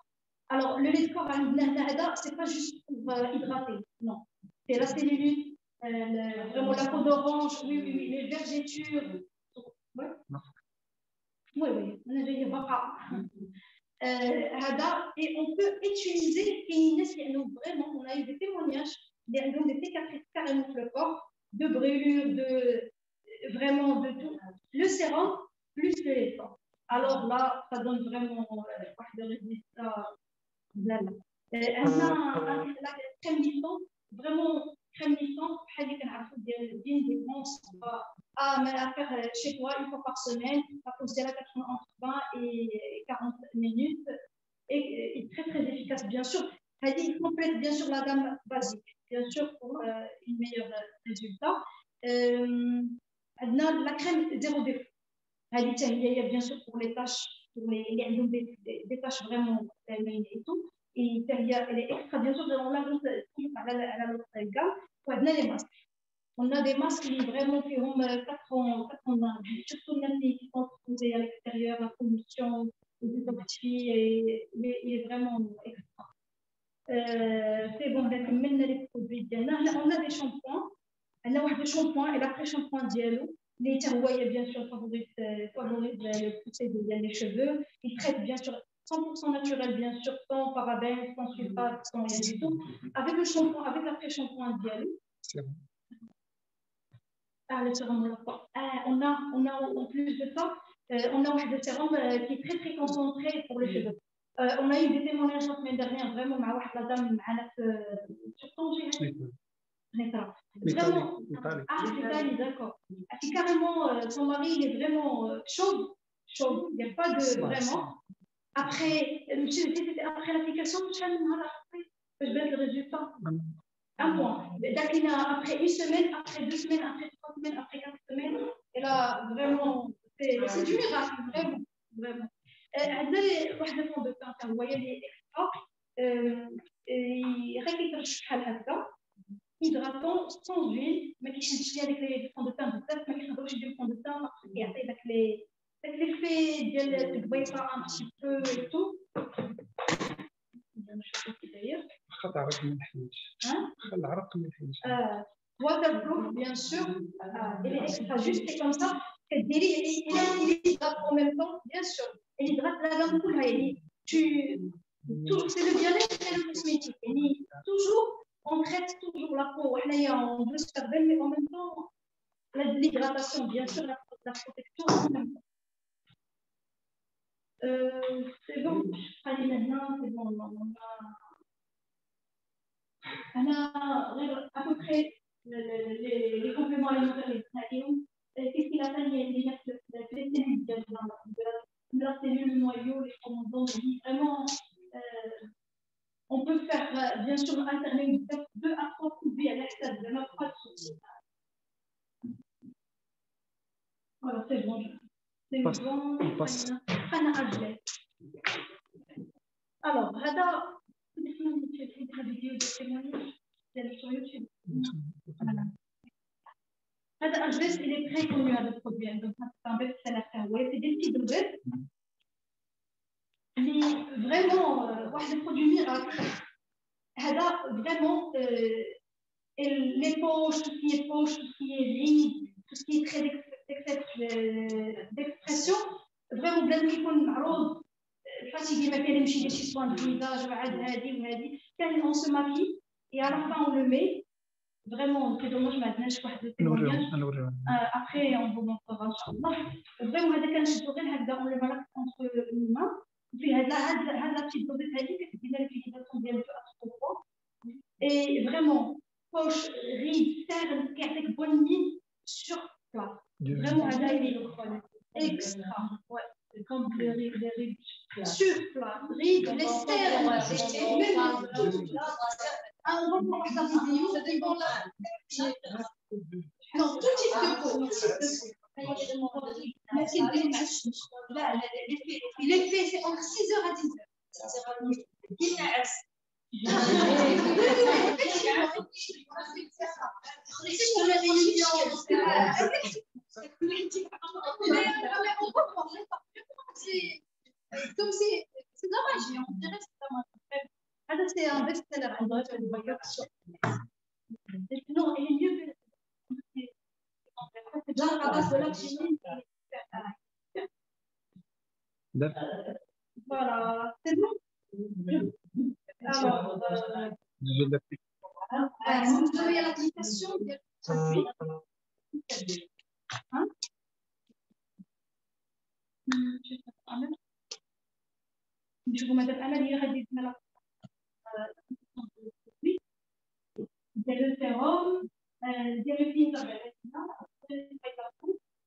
Alors, le lait de corps, ce n'est pas juste pour hydrater, non. C'est la cellulite, vraiment la peau d'orange, oui, les vergetures. Oui, on a déjà et on peut utiliser, vraiment, on a eu des témoignages, des cicatrices carrément sur le corps, de brûlures, vraiment de tout. Le sérum plus le lait de corps. Alors là, ça donne vraiment le résultat. La crème lissante, vraiment crème lissante, des à faire chez toi une fois par semaine, à considérer entre 20 et 40 minutes, et très très efficace, bien sûr. Elle complète bien sûr la gamme basique, bien sûr, pour une meilleure résultat. La crème zéro défaut. Il y a bien sûr pour les tâches, pour des tâches vraiment et tout. Et elle est extra, bien sûr, on l'a à l'autre gamme. On a les masques. On a des masques qui vraiment qui ont 4 ans, surtout même qui sont posés à l'extérieur, la pollution, les détoxifie, et il est vraiment extra. C'est bon, les produits. On a des shampoings. On a des shampoings et l'après-shampoing dialogue. Les tiroirs, bien sûr, favorisent le poussé des cheveux. Ils traitent, bien sûr, 100% naturel, bien sûr, sans parabènes, sans sulfate, sans rien du tout. Avec le shampoing, avec l'après-shampoing dialogue. Le sérum de la peau. On a, en plus de ça, on a un sérum qui est très, très concentré pour les cheveux. On a eu des témoignages la semaine dernière, vraiment, la dame, sur Tanger. Vraiment, c'est d'accord. C'est carrément, son mari, il est vraiment chaud. Il n'y a pas de vraiment. Après l'application, je vais le résultat. Un mois. Après une semaine, après 2 semaines, après 3 semaines, après 4 semaines, et là, vraiment, c'est du miracle, vraiment. Vraiment. واحد الفون دو تان هو اللي اكسترا يريكيبر شحال هكا hydratant sans huile, mais qui s'utilise avec les fonds de teint بزاف، ما كيقدروش يديروا فون دو تان كيعطي داك l'effet ديال البويصه un petit peu et tout. خد عرق من الحيط. خد عرق من الحيط. Waterproof, bien sûr, il est extra juste, c'est comme ça. Il hydrate en même temps, bien sûr. Il hydrate la gamme toujours, c'est le bien-être et le cosmétique. Toujours, on traite toujours la peau. On veut se faire belle, mais en même temps, l'hydratation, bien sûr, la protection en même temps. C'est bon, allez maintenant, c'est bon, on a à peu près les compléments alimentaires, qu'est-ce qu'il a fait? Il y a les cellules de la la cellule, le noyau, les chromosomes, vraiment, on peut faire, bien sûr, alterner 2 à 3 coups à l'extérieur de notre pratique. Voilà, c'est bon. C'est bon. أنا أجلس. Alors, هذا هذا أجلس il est très connu هذا البرودوي donc c'est un best-seller تاعو c'est des petits brevets اللي vraiment واحد البرودوي ميراكل هذا vraiment les poches tout ce qui est poche tout ce qui est ride tout ce qui est très d'expression vraiment بلاد يكون معروض الفاتي ديما كيمشي يدير شي سوان في الفيزاج وعاد هادي وهادي كان اون سو ماكي et à la fin on le met vraiment c'est dommage ما عندناش واحد نوريو après on vous montrera ان شاء الله vraiment هذا كنشدو غير هكذا on le balance entre الماء وفي هذا بتي دوزيت هذه كتدي لنا الفيكساسيون ديال الأطفال et vraiment poche ride cerne كيعطيك بني sur place vraiment هذا اللي يدخل extra ouais comme les rides sur place, rides, les cernes, même on va voir la vidéo, ça dépend là. Non, tout type de peau. Il est fait, c'est entre 6h à 10h. Comme c'est dommage, on dirait que c'est dommage. C'est un best-seller, on doit faire non, il est mieux que là, à base de la chimie. Voilà, c'est bon. Alors, vous avez l'application hein? نشوفوا مادام امل هي غادي تدير ديال السيروم ديال الفيزا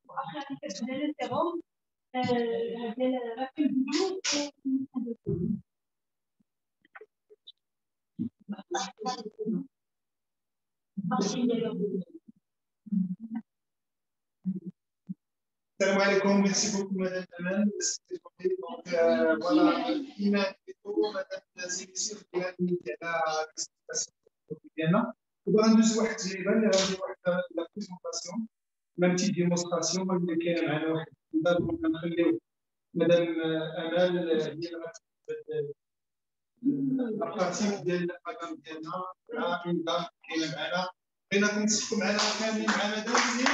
واخر ديال السيروم ديال رافع الفيديو السلام عليكم ميرسي بوكو مدام امان دونك فوالا كيما قلتو مدام زينسي خدينا نيت على الاكسبريسيون ديالنا وغندوز واحد التجربه اللي غندير واحد لا بريزونطاسيون ميم تي ديمونستراسيون اللي كاينه معنا واحد دونك غنخليو مدام امال ديال البارتيك ديال البروغرام ديالنا راه كاينه معنا بغيناكم تسكتوا معنا كاملين مع مدام زين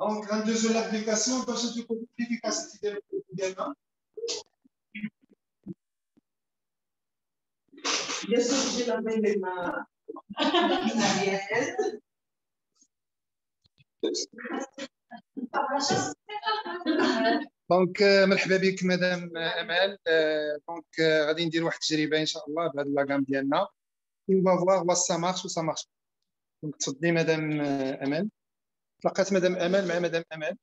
Donc, غندوزو l'application باش نشوفو l'efficacité ديالنا. Yo soy la misma. دونك مرحبا بك مدام امال دونك غادي ندير واحد التجربه ان شاء الله بهذا لاكام ديالنا on va voir واش ça marche ou ça marche. دونك تفضلي مدام امال. تلقات مدام امال مع مدام امال.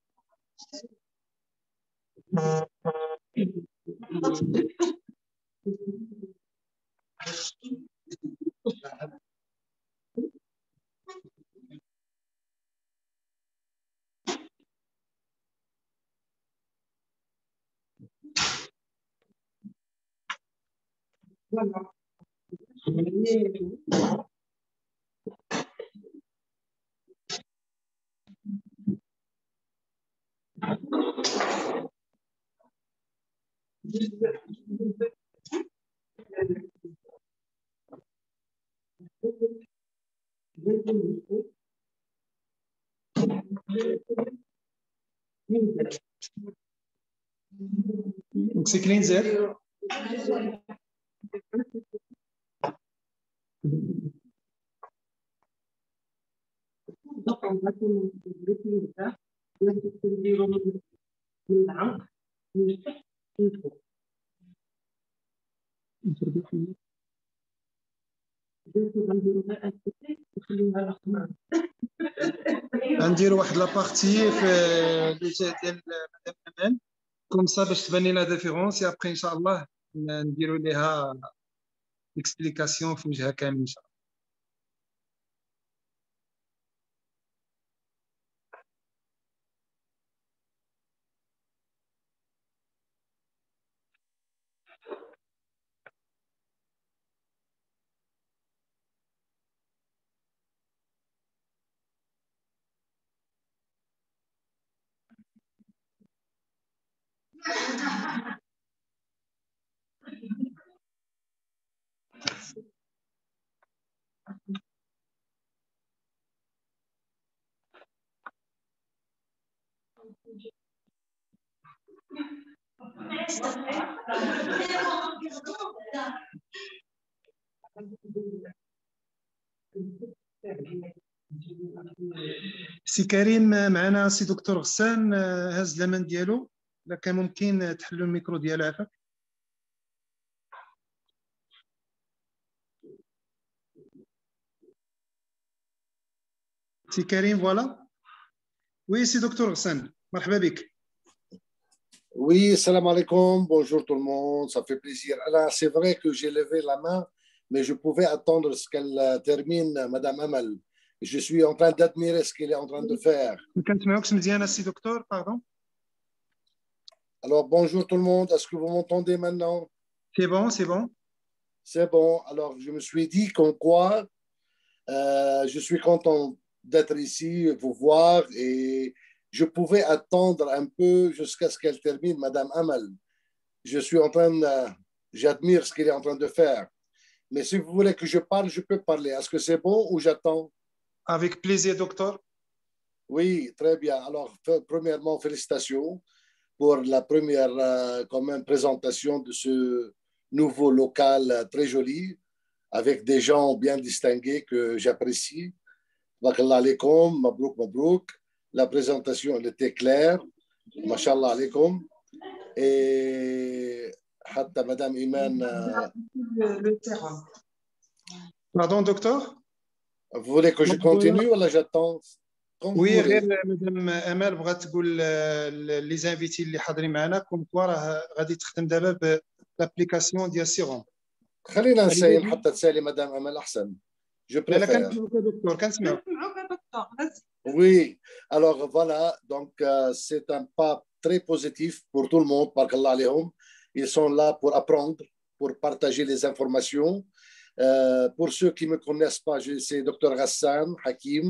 Donc c'est clean Z. Donc on va commencer le résultat. La procédure غنديرو غير ان كوتي وخليوها الاخرى. غنديروا واحد لابارتي في لو جهه ديال مدام امان كوم سا باش تبان لنا ديفيرونس ابخي ان شاء الله نديروا ليها اكسبليكاسيون في وجهها كامل ان شاء الله. سي كريم معنا سي دكتور غسان هز الأمان ديالو، إلا كان ممكن تحلوا الميكرو ديالو عافاك. سي كريم فوالا. وي سي دكتور غسان مرحبا بك. Oui, salam alaikum, bonjour tout le monde, ça fait plaisir. Alors, c'est vrai que j'ai levé la main, mais je pouvais attendre ce qu'elle termine, Madame Amal. Je suis en train d'admirer ce qu'elle est en train de faire. Alors, bonjour tout le monde, est-ce que vous m'entendez maintenant? C'est bon, c'est bon. C'est bon, alors je me suis dit comme quoi je suis content d'être ici, vous voir, et je pouvais attendre un peu jusqu'à ce qu'elle termine, Madame Amal. Je suis en train, j'admire ce qu'elle est en train de faire. Mais si vous voulez que je parle, je peux parler. Est-ce que c'est bon ou j'attends? Avec plaisir, docteur. Oui, très bien. Alors, premièrement, félicitations pour la première quand même, présentation de ce nouveau local très joli, avec des gens bien distingués que j'apprécie. Barakallah alaikum, mabrouk, mabrouk. La présentation, elle était claire. Mashallah alaikum. Et hatta Madame Iman. Le terrain. Pardon, docteur? Vous voulez que je continue ou là j'attends? Oui, Madame Amal بغات تقول لي زانفيتي اللي حاضرين معنا كوم كوا راه غادي تخدم دابا بلابليكاسيون ديال سيغون. خلينا نسايم حتى تسالي مدام امل احسن. Je préfère. Oui, alors voilà, donc c'est un pas très positif pour tout le monde, barakallah alayhum. Ils sont là pour apprendre, pour partager les informations. Pour ceux qui ne me connaissent pas, c'est Dr Ghassan Hakim.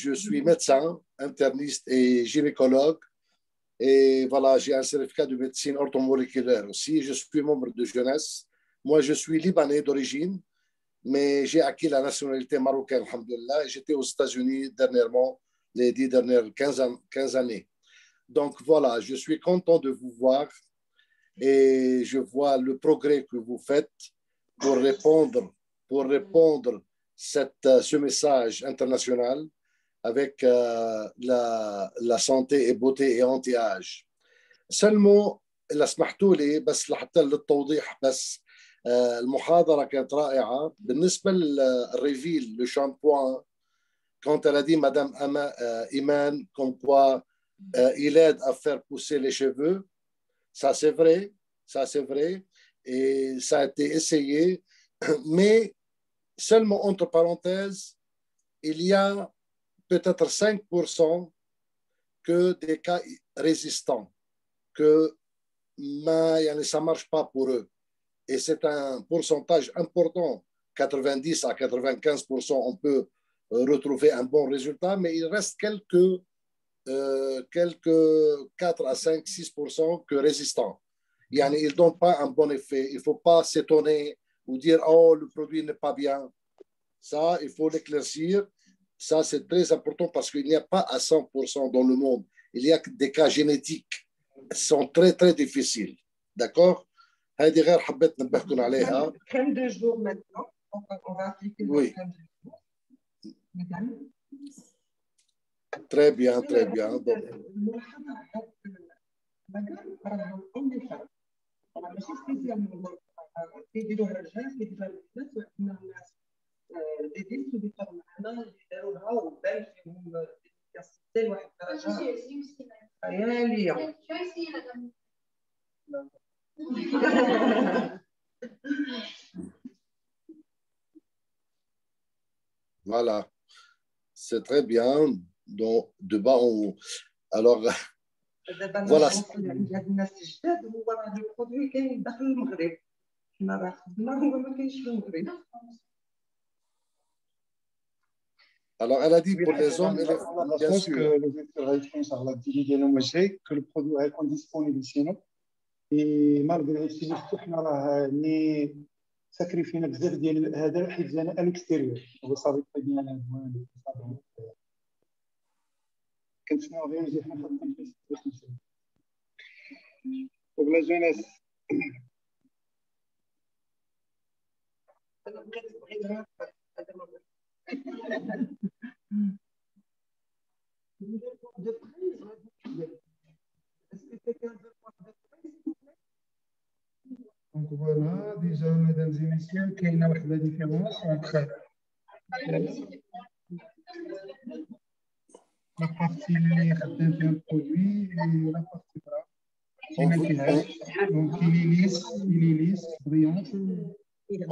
Je suis médecin, interniste et gynécologue. Et voilà, j'ai un certificat de médecine orthomoléculaire aussi. Je suis membre de jeunesse. Moi, je suis libanais d'origine, mais j'ai acquis la nationalité marocaine, alhamdoulilah. J'étais aux États-Unis dernièrement, les 10 dernières 15 années. Donc voilà, je suis content de vous voir et je vois le progrès que vous faites pour répondre ce message international avec la santé et beauté et anti-âge. Seulement, إلا سمحتوا لي بس لحتى للتوضيح بس المحاضرة كانت رائعة بالنسبة للريفيل le shampoing quand elle a dit Madame Iman comme quoi il aide à faire pousser les cheveux, ça c'est vrai et ça a été essayé mais seulement entre parenthèses il y a peut-être 5% que des cas résistants que ça ne marche pas pour eux. Et c'est un pourcentage important, 90 à 95%, on peut retrouver un bon résultat, mais il reste quelques 4 à 5, 6% que résistants. Ils ne donnent pas un bon effet. Il ne faut pas s'étonner ou dire « Oh, le produit n'est pas bien ». Ça, il faut l'éclaircir. Ça, c'est très important parce qu'il n'y a pas à 100% dans le monde. Il y a des cas génétiques qui sont très, très difficiles. D'accord? هذه غير حبيت نبهكم عليها. 32 jours maintenant. On va appliquer oui. 32 jours. Madame. Très bien, très bien. Donc, madame, on est ماشي سبيسيالمون كيديروها الرجال كيديروها البنات وعندنا الناس لي ديست اللي كانوا معنا اللي داروها وبان فيهم ديال واحد الدرجه خياليه. Voilà, c'est très bien. Donc, de bas, alors, voilà. الناس الجداد هو راه البرودوي كاين داخل المغرب، حنا راه خدمنا هو ما كاينش في المغرب. Alors, elle a dit pour les hommes et les femmes, Je pense que le directeur a écrit sur la diligence que le produit est disponible chez nous. Et malgré ça, حنا راه ني ساكريفينا بزاف ديال هذا حيت جانا الاكستيريور هو صافي ديال الادوان كنتسناو غير نجي حنا خاطرين في باش نمشيو وبلا جونيس. انا بغيت هذا Donc voilà, déjà, mesdames et messieurs, qu'il y a une différence entre la partie d'un produit et la partie bras. Donc il est lisse, brillant.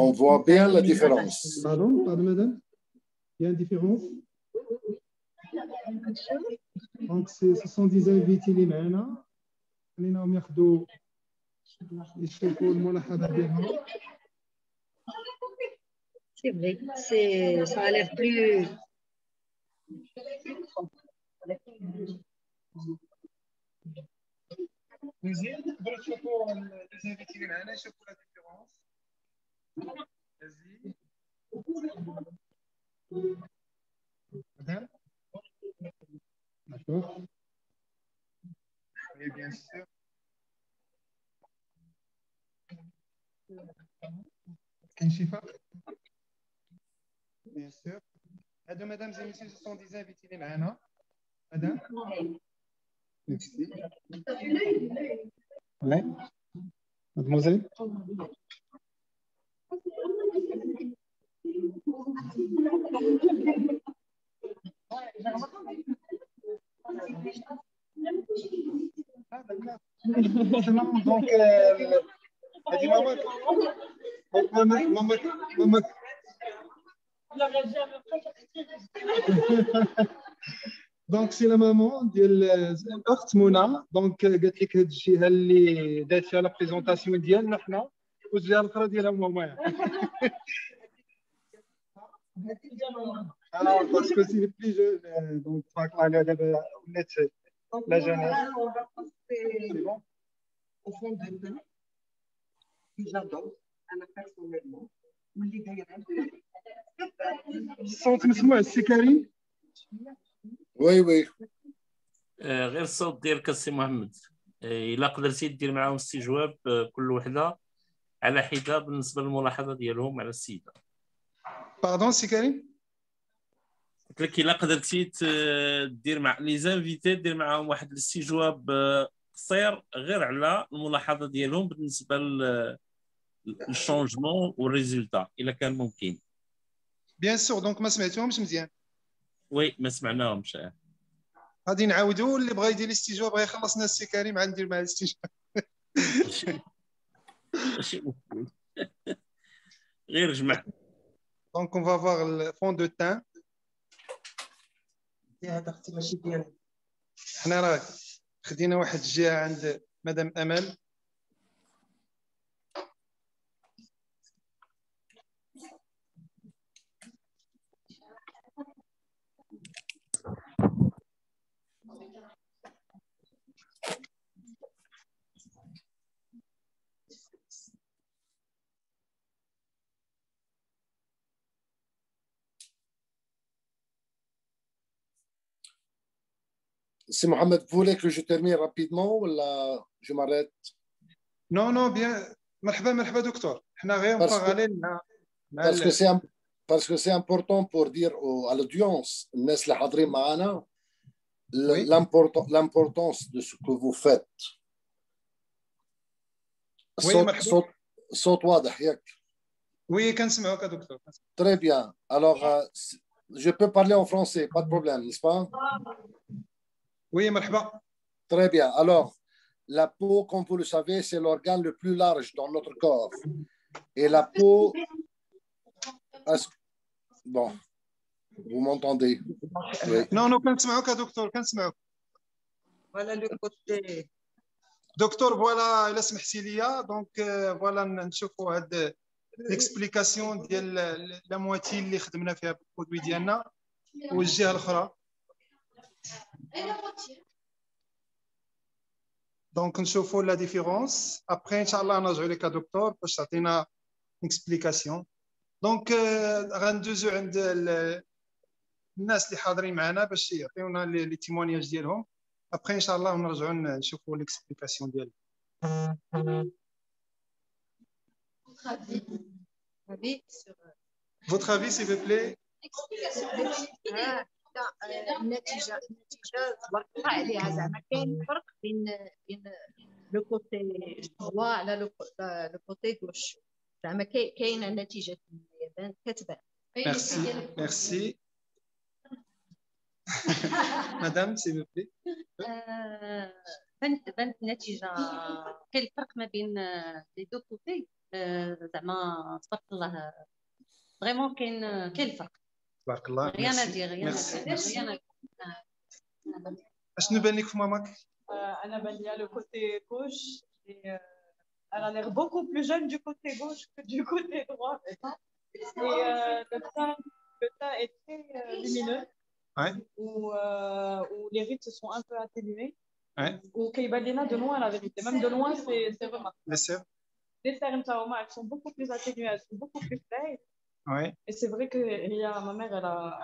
On voit bien la différence. Pardon, madame? Il y a une différence? Donc ce sont des invités les mains. خلينا ياخذوا يشوفوا الملاحظه ديالهم. C'est vrai, ça a l'air plus. مزيان تقدروا تشوفوا الانفيتي اللي معنا يشوفوا لا ديفيرونس. مدام d'accord et bien sûr كاين شي فرق bien sûr. هادو mesdames et messieurs ce sont des invités اللي معنا. مدام merci. Ouais. Mademoiselle. Ah d'accord. Donc هذه ماما دونك سي لا مامون ديال الاخت منى. دونك قالت لك هاد الجهه اللي دارت فيها لا بريزونطاسيون ديالنا حنا والجهه الاخرى ديالها ماما. باسكو سي لي بلي جون دونك تبارك الله عليها دابا ولات لا جونيس. سي بون au fond de moi, j'adore, أنا personnellement, واللي دايرة الصوت مسموع السي كريم؟ وي وي. غير الصوت ديالك السي محمد، الا قدرتي دير معاهم استجواب كل وحده على حده بالنسبه للملاحظه ديالهم على السيده. باردون سي كريم؟ قلت لك الا قدرتي دير مع لي زانفيتي دير معاهم واحد الاستجواب قصير غير على الملاحظه ديالهم بالنسبه للشونجمون والريزولتا الا كان ممكن. بيان سور. دونك ما سمعتوهمش مزيان؟ وي ما سمعناهمش. غادي نعاودوا. اللي بغى يدير الاستجواب بغا يخلصنا السي كريم عاد ندير معاه الاستجواب. غير جمع. دونك اون فافوار الفون دو تان. هذا اختي ماشي ديالي. حنا راه خدينا واحد الجهه عند مدام امل. Si Mohamed voulait que je termine rapidement ou je m'arrête? Non, non, bien. مرحبا دكتور. حنا غير مباراليل مع parce que c'est important pour dire à l'audience, الناس اللي حاضرين معنا, l'importance de ce que vous faites. صوت واضح ياك. وي كنسمعوك دكتور. Très bien. Alors, je peux parler en français, pas de problème, n'est-ce pas? وي مرحبا. Très bien. Alors, la peau, comme vous le savez, c'est l'organe le plus large dans notre corps. Et la peau... Bon, vous m'entendez? Oui. Non, كنسمعوك دكتور كنسمعوك. Voilà le côté. دكتور فوالا الا سمحتي لي دونك فوالا نشوفوا هاد ليكسبليكاسيون ديال لا مواتي اللي خدمنا فيها بالبرودوي ديالنا والجهه الاخرى. دونك نشوفوا لا ديفيرونس ابري ان شاء الله نرجعوا لك دكتور باش تعطينا اكسبليكاسيون. دونك غندوزو عند الناس اللي حاضرين معنا باش يعطيونا لي تيمونياج ديالهم. ابري ان شاء الله نرجعوا نشوفوا ليكسبليكاسيون ديالهم. Votre avis, s'il vous plaît. النتيجة وقع عليها زعما كاين فرق بين لو كوتي دوا على لو كوتي غوش زعما كاينه نتيجة كتبان. Merci. Madame, s'il vous plaît. بنت النتيجة كاين الفرق ما بين لي دو كوتي زعما تبارك الله فريمون كاين الفرق. تبارك الله. غير ندير اشنو بان لك في ماماك؟ انا بان لي لو كوتي غوش elle a l'air beaucoup plus jeune du côté gauche que du côté droit. Et le teint est très lumineux. Ouais. Où les rides se sont un peu atténuées. Ouais. Où Keibalina de loin, la vérité. Même de loin, c'est remarquable. Les cernes elles sont beaucoup plus atténuées, elles sont beaucoup plus fraîches. Ouais. Et c'est vrai que ma mère,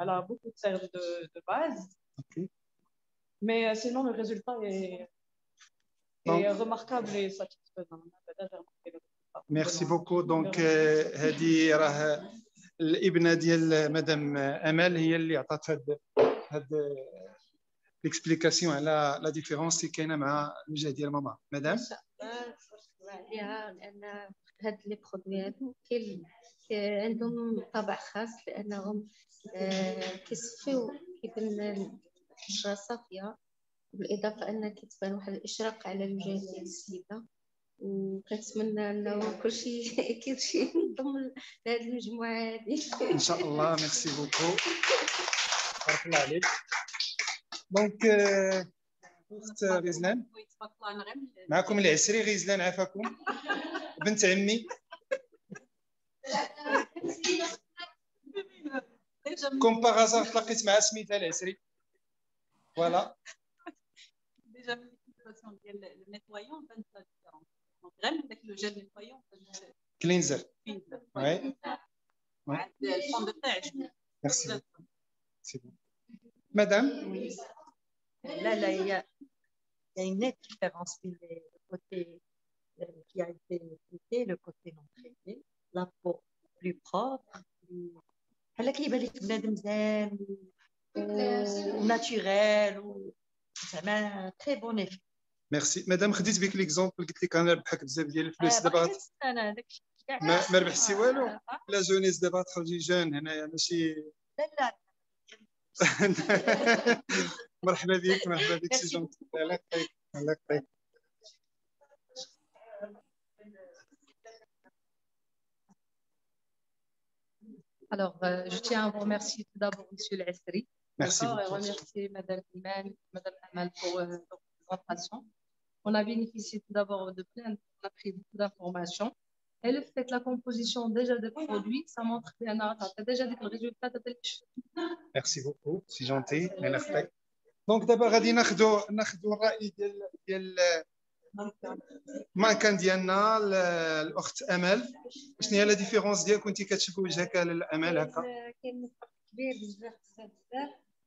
elle a beaucoup de cernes de base. Okay. Mais sinon, le résultat est remarquable et satisfaisant. Merci beaucoup. Donc, هذه راه الابنه ديال مدام امل هي اللي عطات هاد ليكسبليكاسيون على لا ديفيرونس اللي كاينه مع الوجه ديال ماما. مدام عليها لان هاد لي برودوي هادو عندهم طابع خاص لانهم كيصفيو كيبان البشره صافيه بالاضافه ان كتبان واحد الاشراق على الوجه ديال السيده وكنتمنى انه كلشي ينضم لهذه المجموعه هذه ان شاء الله. ميرسي بوكو بارك الله عليك. دونك اخت غزلان معكم العسري غزلان عافاكم بنت عمي كوم باغازار تلاقيت مع سميتها العسري فوالا. ديجا من السيتواسيون ديال النيتوايون بانت لا ديفيرونس غير من داك لو جيل نيتوايون كلينزر. وي عند الفون دو تاع ميرسي. مدام لا هي une nette différence entre le côté qui a été traité, le côté non traité, la peau plus propre, elle qui est بنادم زين وناتوريل وزعما très bon effet. ميرسي. مدام خديت بك ليكزومبل قلت لك انا ربحك بزاف ديال الفلوس دابا انا داكشي ما ربحتي والو. لا جونيس دابا تخرجي جون هنايا ماشي. لا مرحبا بك سي جون. الله يعطيك. Alors, je tiens à vous remercier tout d'abord, Monsieur l'Esri. Merci beaucoup. Et remercier Madame Iman, Madame Amal pour leur présentation. On a bénéficié tout d'abord de on a pris beaucoup d'informations. Et le fait que la composition déjà des produits, ça montre bien déjà le résultat de Merci beaucoup, c'est gentil. Donc d'abord غادي ناخذوا الرأي ديال المانكان ديالنا الاخت امل. شنو هي لا ديفيرونس ديالك كنتي كتشوفي وجهك للامل هكا؟ كاين فرق كبير بزاف.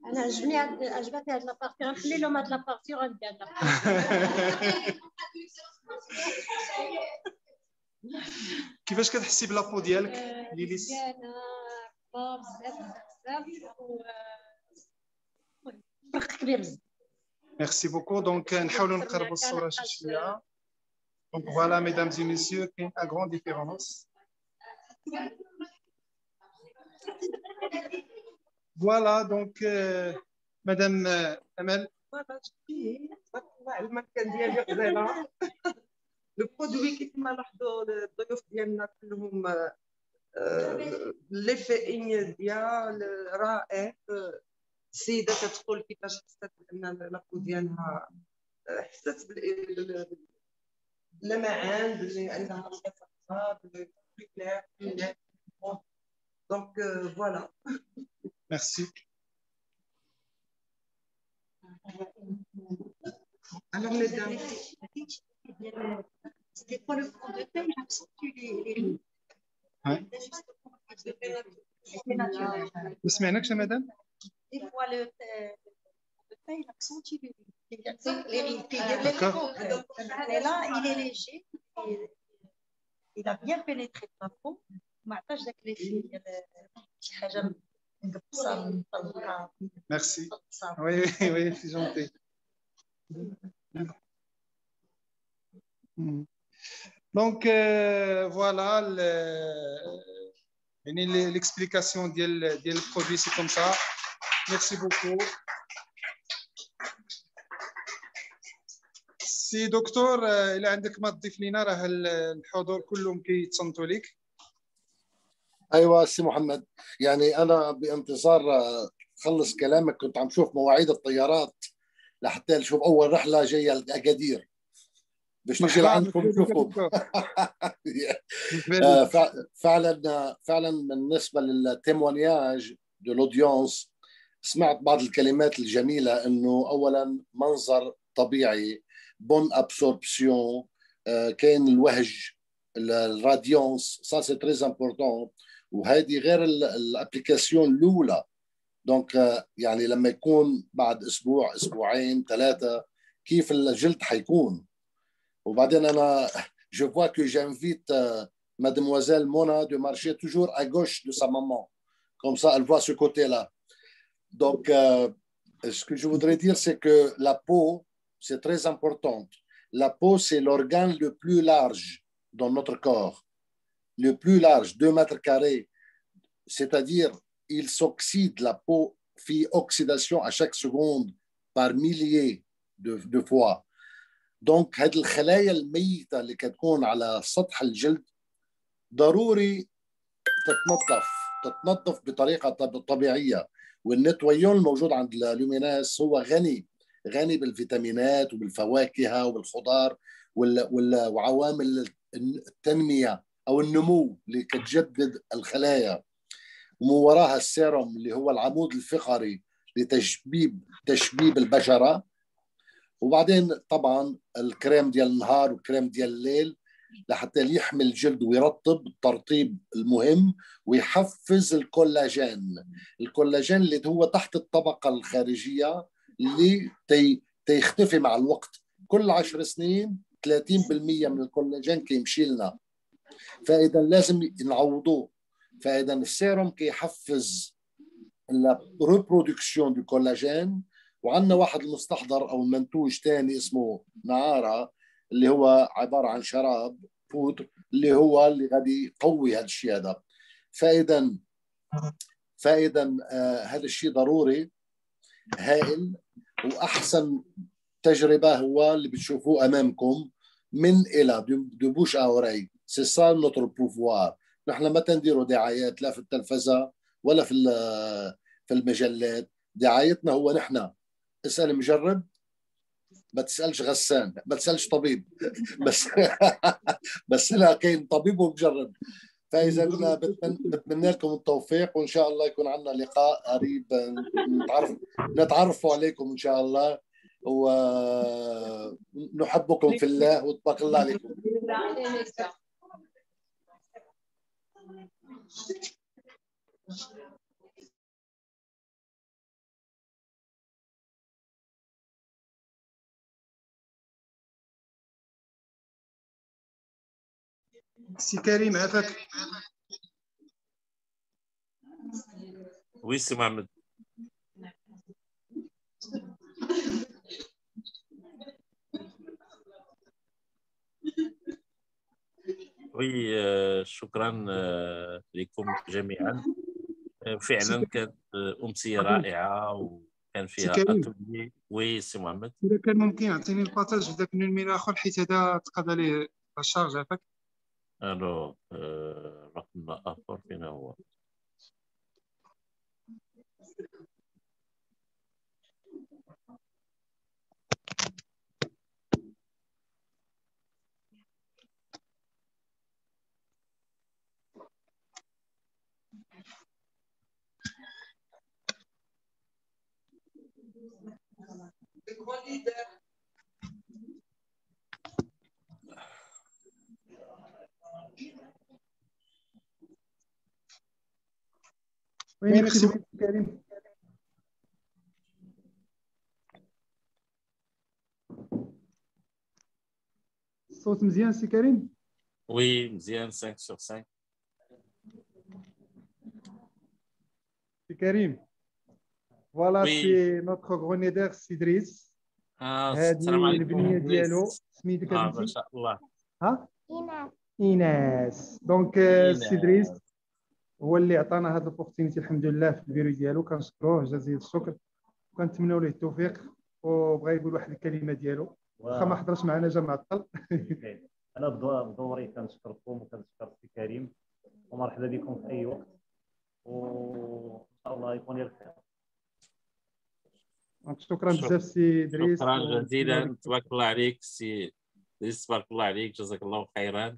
انا عجبتني هاد لابارتي غنخلي لهم هاد لابارتي وغندير هاد لابارتي. كيفاش كتحسي بلابو ديالك ليليس؟ فرق كبير بزاف. ميرسي بوكو. دونك نحاولوا نقربوا الصوره شي شويه. دونك فوالا mesdames et messieurs كاين ا غران ديفيرونس. Voilà, donc, Madame Amel. لو برودوي كيف ما لاحظوا الضيوف ديالنا كلهم ليفي ديال رائع. السيده كتقول كيفاش حست بان لاكو ديالها حست باللمعان باللي عندها دونك فوالا. Merci. Alors mesdames, c'était quoi le fond de teint? Il accentue les rides. ما سمعناكش يا مدام؟ Des fois, le teint, il accentue les rides. Mais là, il est léger. Il a bien pénétré dans la peau. ما عطاش داك l'effet ديال شي حاجة مقبصة مطلقة. Merci. Oui, oui, c'est gentil. Donc, voilà, l'explication du produit, c'est comme ça. Merci beaucoup. سي دكتور إلى عندك ما تضيف لنا، راه الحضور كلهم كيتصنتوا لك. ايوه سي محمد، يعني انا بانتظار تخلص كلامك كنت عم شوف مواعيد الطيارات لحتى نشوف اول رحله جايه لاكادير باش نجي لعندكم نشوفكم. فعلا بالنسبه للتيمونياج دو لوديونس سمعت بعض الكلمات الجميله، انه اولا منظر طبيعي، بون ابسوربسيون، كاين الوهج، الراديونس، سا سي تري امبورطون، وهذه غير الابليكاسيون الاولى. دونك يعني لما يكون بعد اسبوع اسبوعين ثلاثه كيف الجلد حيكون. وبعدين انا je vois que j'invite mademoiselle Mona de marcher toujours à gauche de sa maman, comme ça elle voit ce côté-là. Donc ce que je voudrais dire, c'est que la peau, c'est très important. La peau, c'est l'organe le plus large dans notre corps, le plus large, 2 mètres carrés, c'est-à-dire il s'oxyde, la peau fait oxydation à chaque seconde par milliers de fois. دونك هذه الخلايا الميتة اللي كتكون على سطح الجلد ضروري تتنظف بطريقة طبيعية. والنتويون الموجود عند اللوميناس هو غني بالفيتامينات وبالفواكه وبالخضار وعوامل التنمية أو النمو اللي كتجدد الخلايا. ومن وراها السيروم اللي هو العمود الفقري لتشبيب البشرة. وبعدين طبعا الكريم ديال النهار والكريم ديال الليل لحتى يحمي الجلد ويرطب الترطيب المهم ويحفز الكولاجين اللي هو تحت الطبقة الخارجية اللي تيختفي مع الوقت. كل 10 سنين 30% من الكولاجين كيمشي لنا، فإذا لازم نعوضوه. فإذا السيروم كيحفز الريبرودكسيون دو كولاجين. وعندنا واحد المستحضر او المنتوج ثاني اسمه نعارة اللي هو عباره عن شراب بودر اللي هو اللي غادي يقوي هذا الشيء هذا. فاذا هذا الشيء ضروري هائل. واحسن تجربه هو اللي بتشوفوه امامكم من الى دو بوش اوري. سي سا نوتر بوفوار. نحن ما تنديروا دعايات لا في التلفزه ولا في المجلات. دعايتنا هو نحن اسأل مجرب، ما تسألش غسان، ما تسألش طبيب. بس لا، كاين طبيب ومجرب. فإذا بتمنى لكم التوفيق، وإن شاء الله يكون عندنا لقاء قريب نتعرفوا عليكم إن شاء الله، ونحبكم في الله وتبارك الله عليكم. سي كريم عافاك. وي سي محمد. وي شكرا لكم جميعا. فعلا كانت امسيه رائعه وكان فيها اتولي. وي سي محمد، اذا كان ممكن يعطيني البارطاج بداك النيميرو اخر حيت هذا تقضى ليه الشارج عافاك. الو رقم اخر فين هو؟ وين يكتب كريم؟ الصوت مزيان سي كريم؟ وي مزيان 5/5. سي كريم فوالا سي نوتخ غونيدير سي دريس. السلام هذه عليكم البنيه ديالو سميتك ما انت؟ شاء الله. ها ايناس. دونك سي دريس هو اللي عطانا هذه الاوبورتينيتي الحمد لله في البيرو ديالو، كنشكروه جزيل الشكر وكنتمنوا له التوفيق. وبغى يقول واحد الكلمه ديالو واخا ما حضرش معنا جا معطل. انا بدوري كنشكركم وكنشكر سي كريم ومرحبا بكم في اي وقت وان شاء الله يكون لي الخير. شكرا بزاف سي دريس. شكرا جزيلا، تبارك الله عليك سي دريس، تبارك الله عليك، جزاك الله خيرا.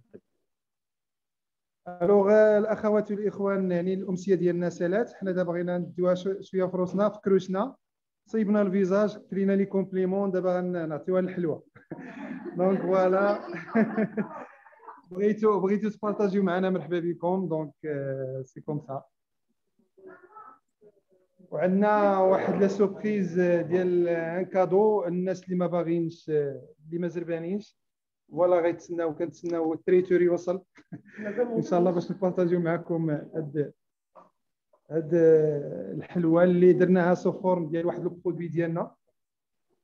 الوغ الاخوات والاخوان، يعني الامسيه ديالنا سالات، حنا دابا بغينا نديوها شويه في روسنا في كروشنا، صيبنا الفيزاج، كلينا لي كومبليمون، دابا غنعطيوها الحلوه. دونك فوالا بغيتو تبارطاجيو معنا مرحبا بكم. دونك سي كوم سا. وعندنا واحد لا سوربريز ديال ان كادو الناس اللي ما باغينش، اللي ما زربانينش، ولا غيتسناو، كنتسناو التريتوري وصل ان شاء الله باش نبارطاجيو معكم هاد الحلوه اللي درناها سو فورم ديال واحد البرودوي ديالنا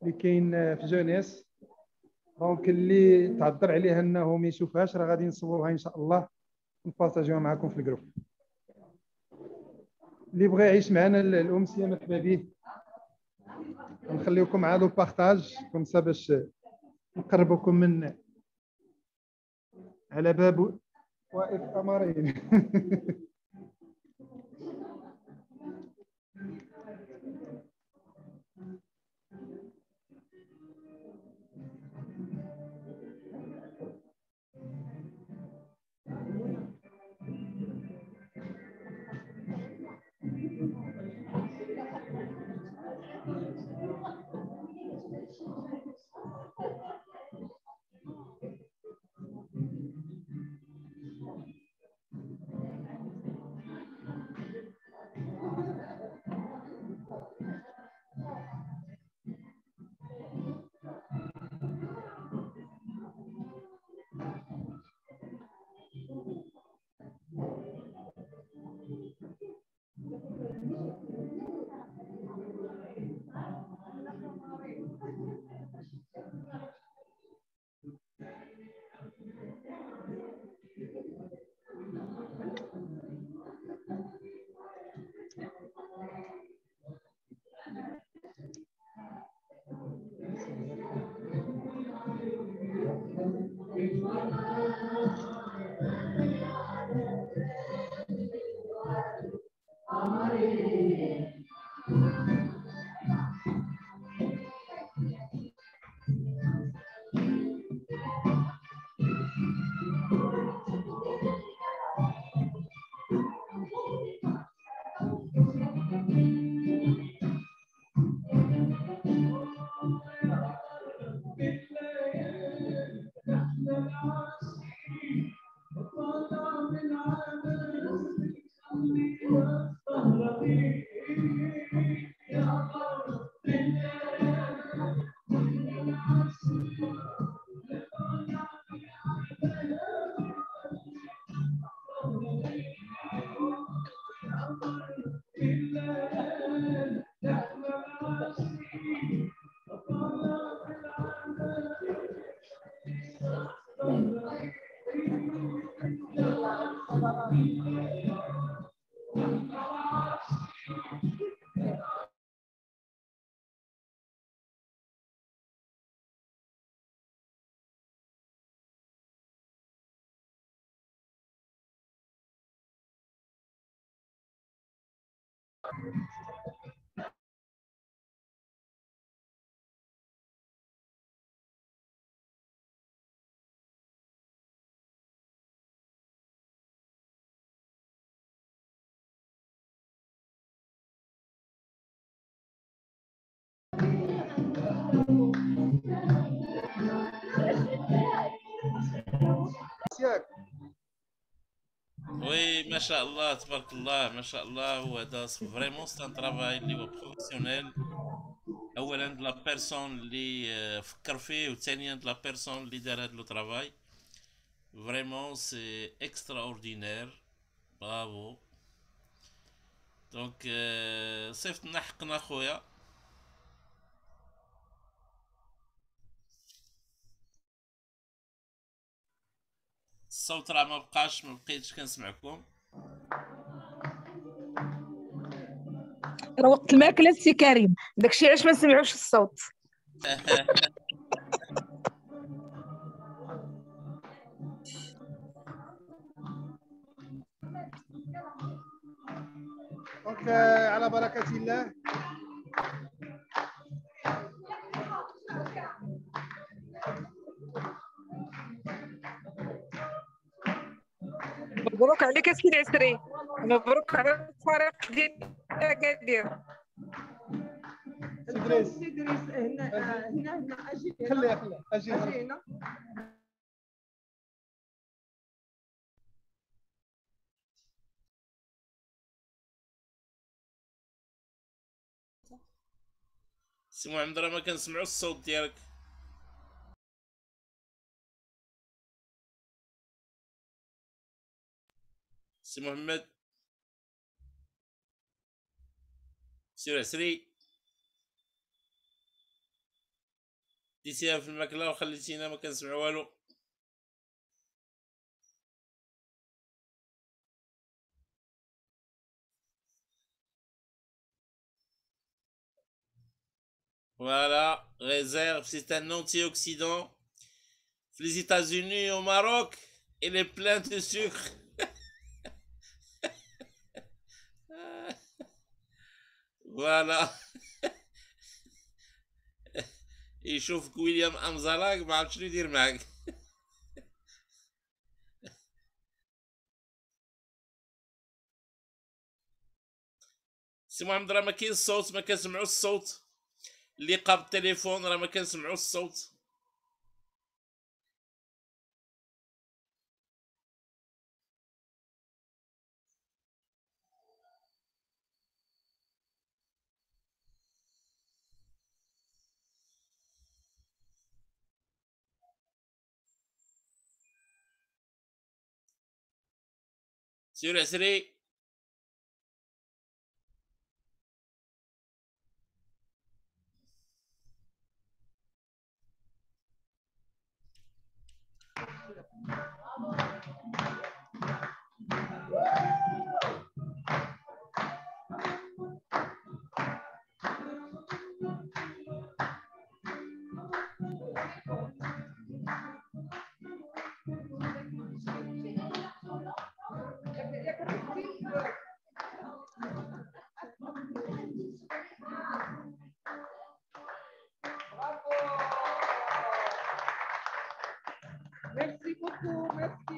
اللي كاين في جونيس. دونك اللي تعذر عليه انه ما يشوفهاش راه غادي نصوروها ان شاء الله نبارطاجيوها معكم في الجروب. اللي بغى يعيش معنا الامسيه مرحبا به. نخليكم مع لو بارطاج كومسا باش نقربكم من على باب واقف قمرين. وي ما شاء الله تبارك الله ما شاء الله. وهذا فريمون سي ان ترافاي اللي هو بروفيسيونيل. اولا د لا بيرسون اللي فكر فيه، وثانيا د لا بيرسون اللي دار هذا لو ترافاي. فريمون سي اكسترا اوردينير. برافو. دونك صيفطنا حقنا خويا. الصوت راه ما بقيتش كنسمعكم. راه وقت الماكله سي كريم، داكشي علاش ما نسمعوش الصوت. دونك على بركه الله. مبروك عليك اسكي العسري، مبروك على الفريق ديال اكادير. إدريس هنا أجي هنا. سي محمد راه ما كنسمعوا الصوت ديالك. سي محمد، سي العسري، ديتيها في الماكله وخليتينا ما كنسمع والو. Voilà, réserve, c'est un antioxydant. Les États-Unis, au Maroc, il est plein de sucre. Voilà. يشوفك ويليام أمزلاق ما عرفت شنو يدير معاك. سي محمد راه ما كاين الصوت، ما كنسمعوا الصوت. اللي قاب التليفون راه ما كنسمعوا الصوت. سي العسري، Merci beaucoup, merci.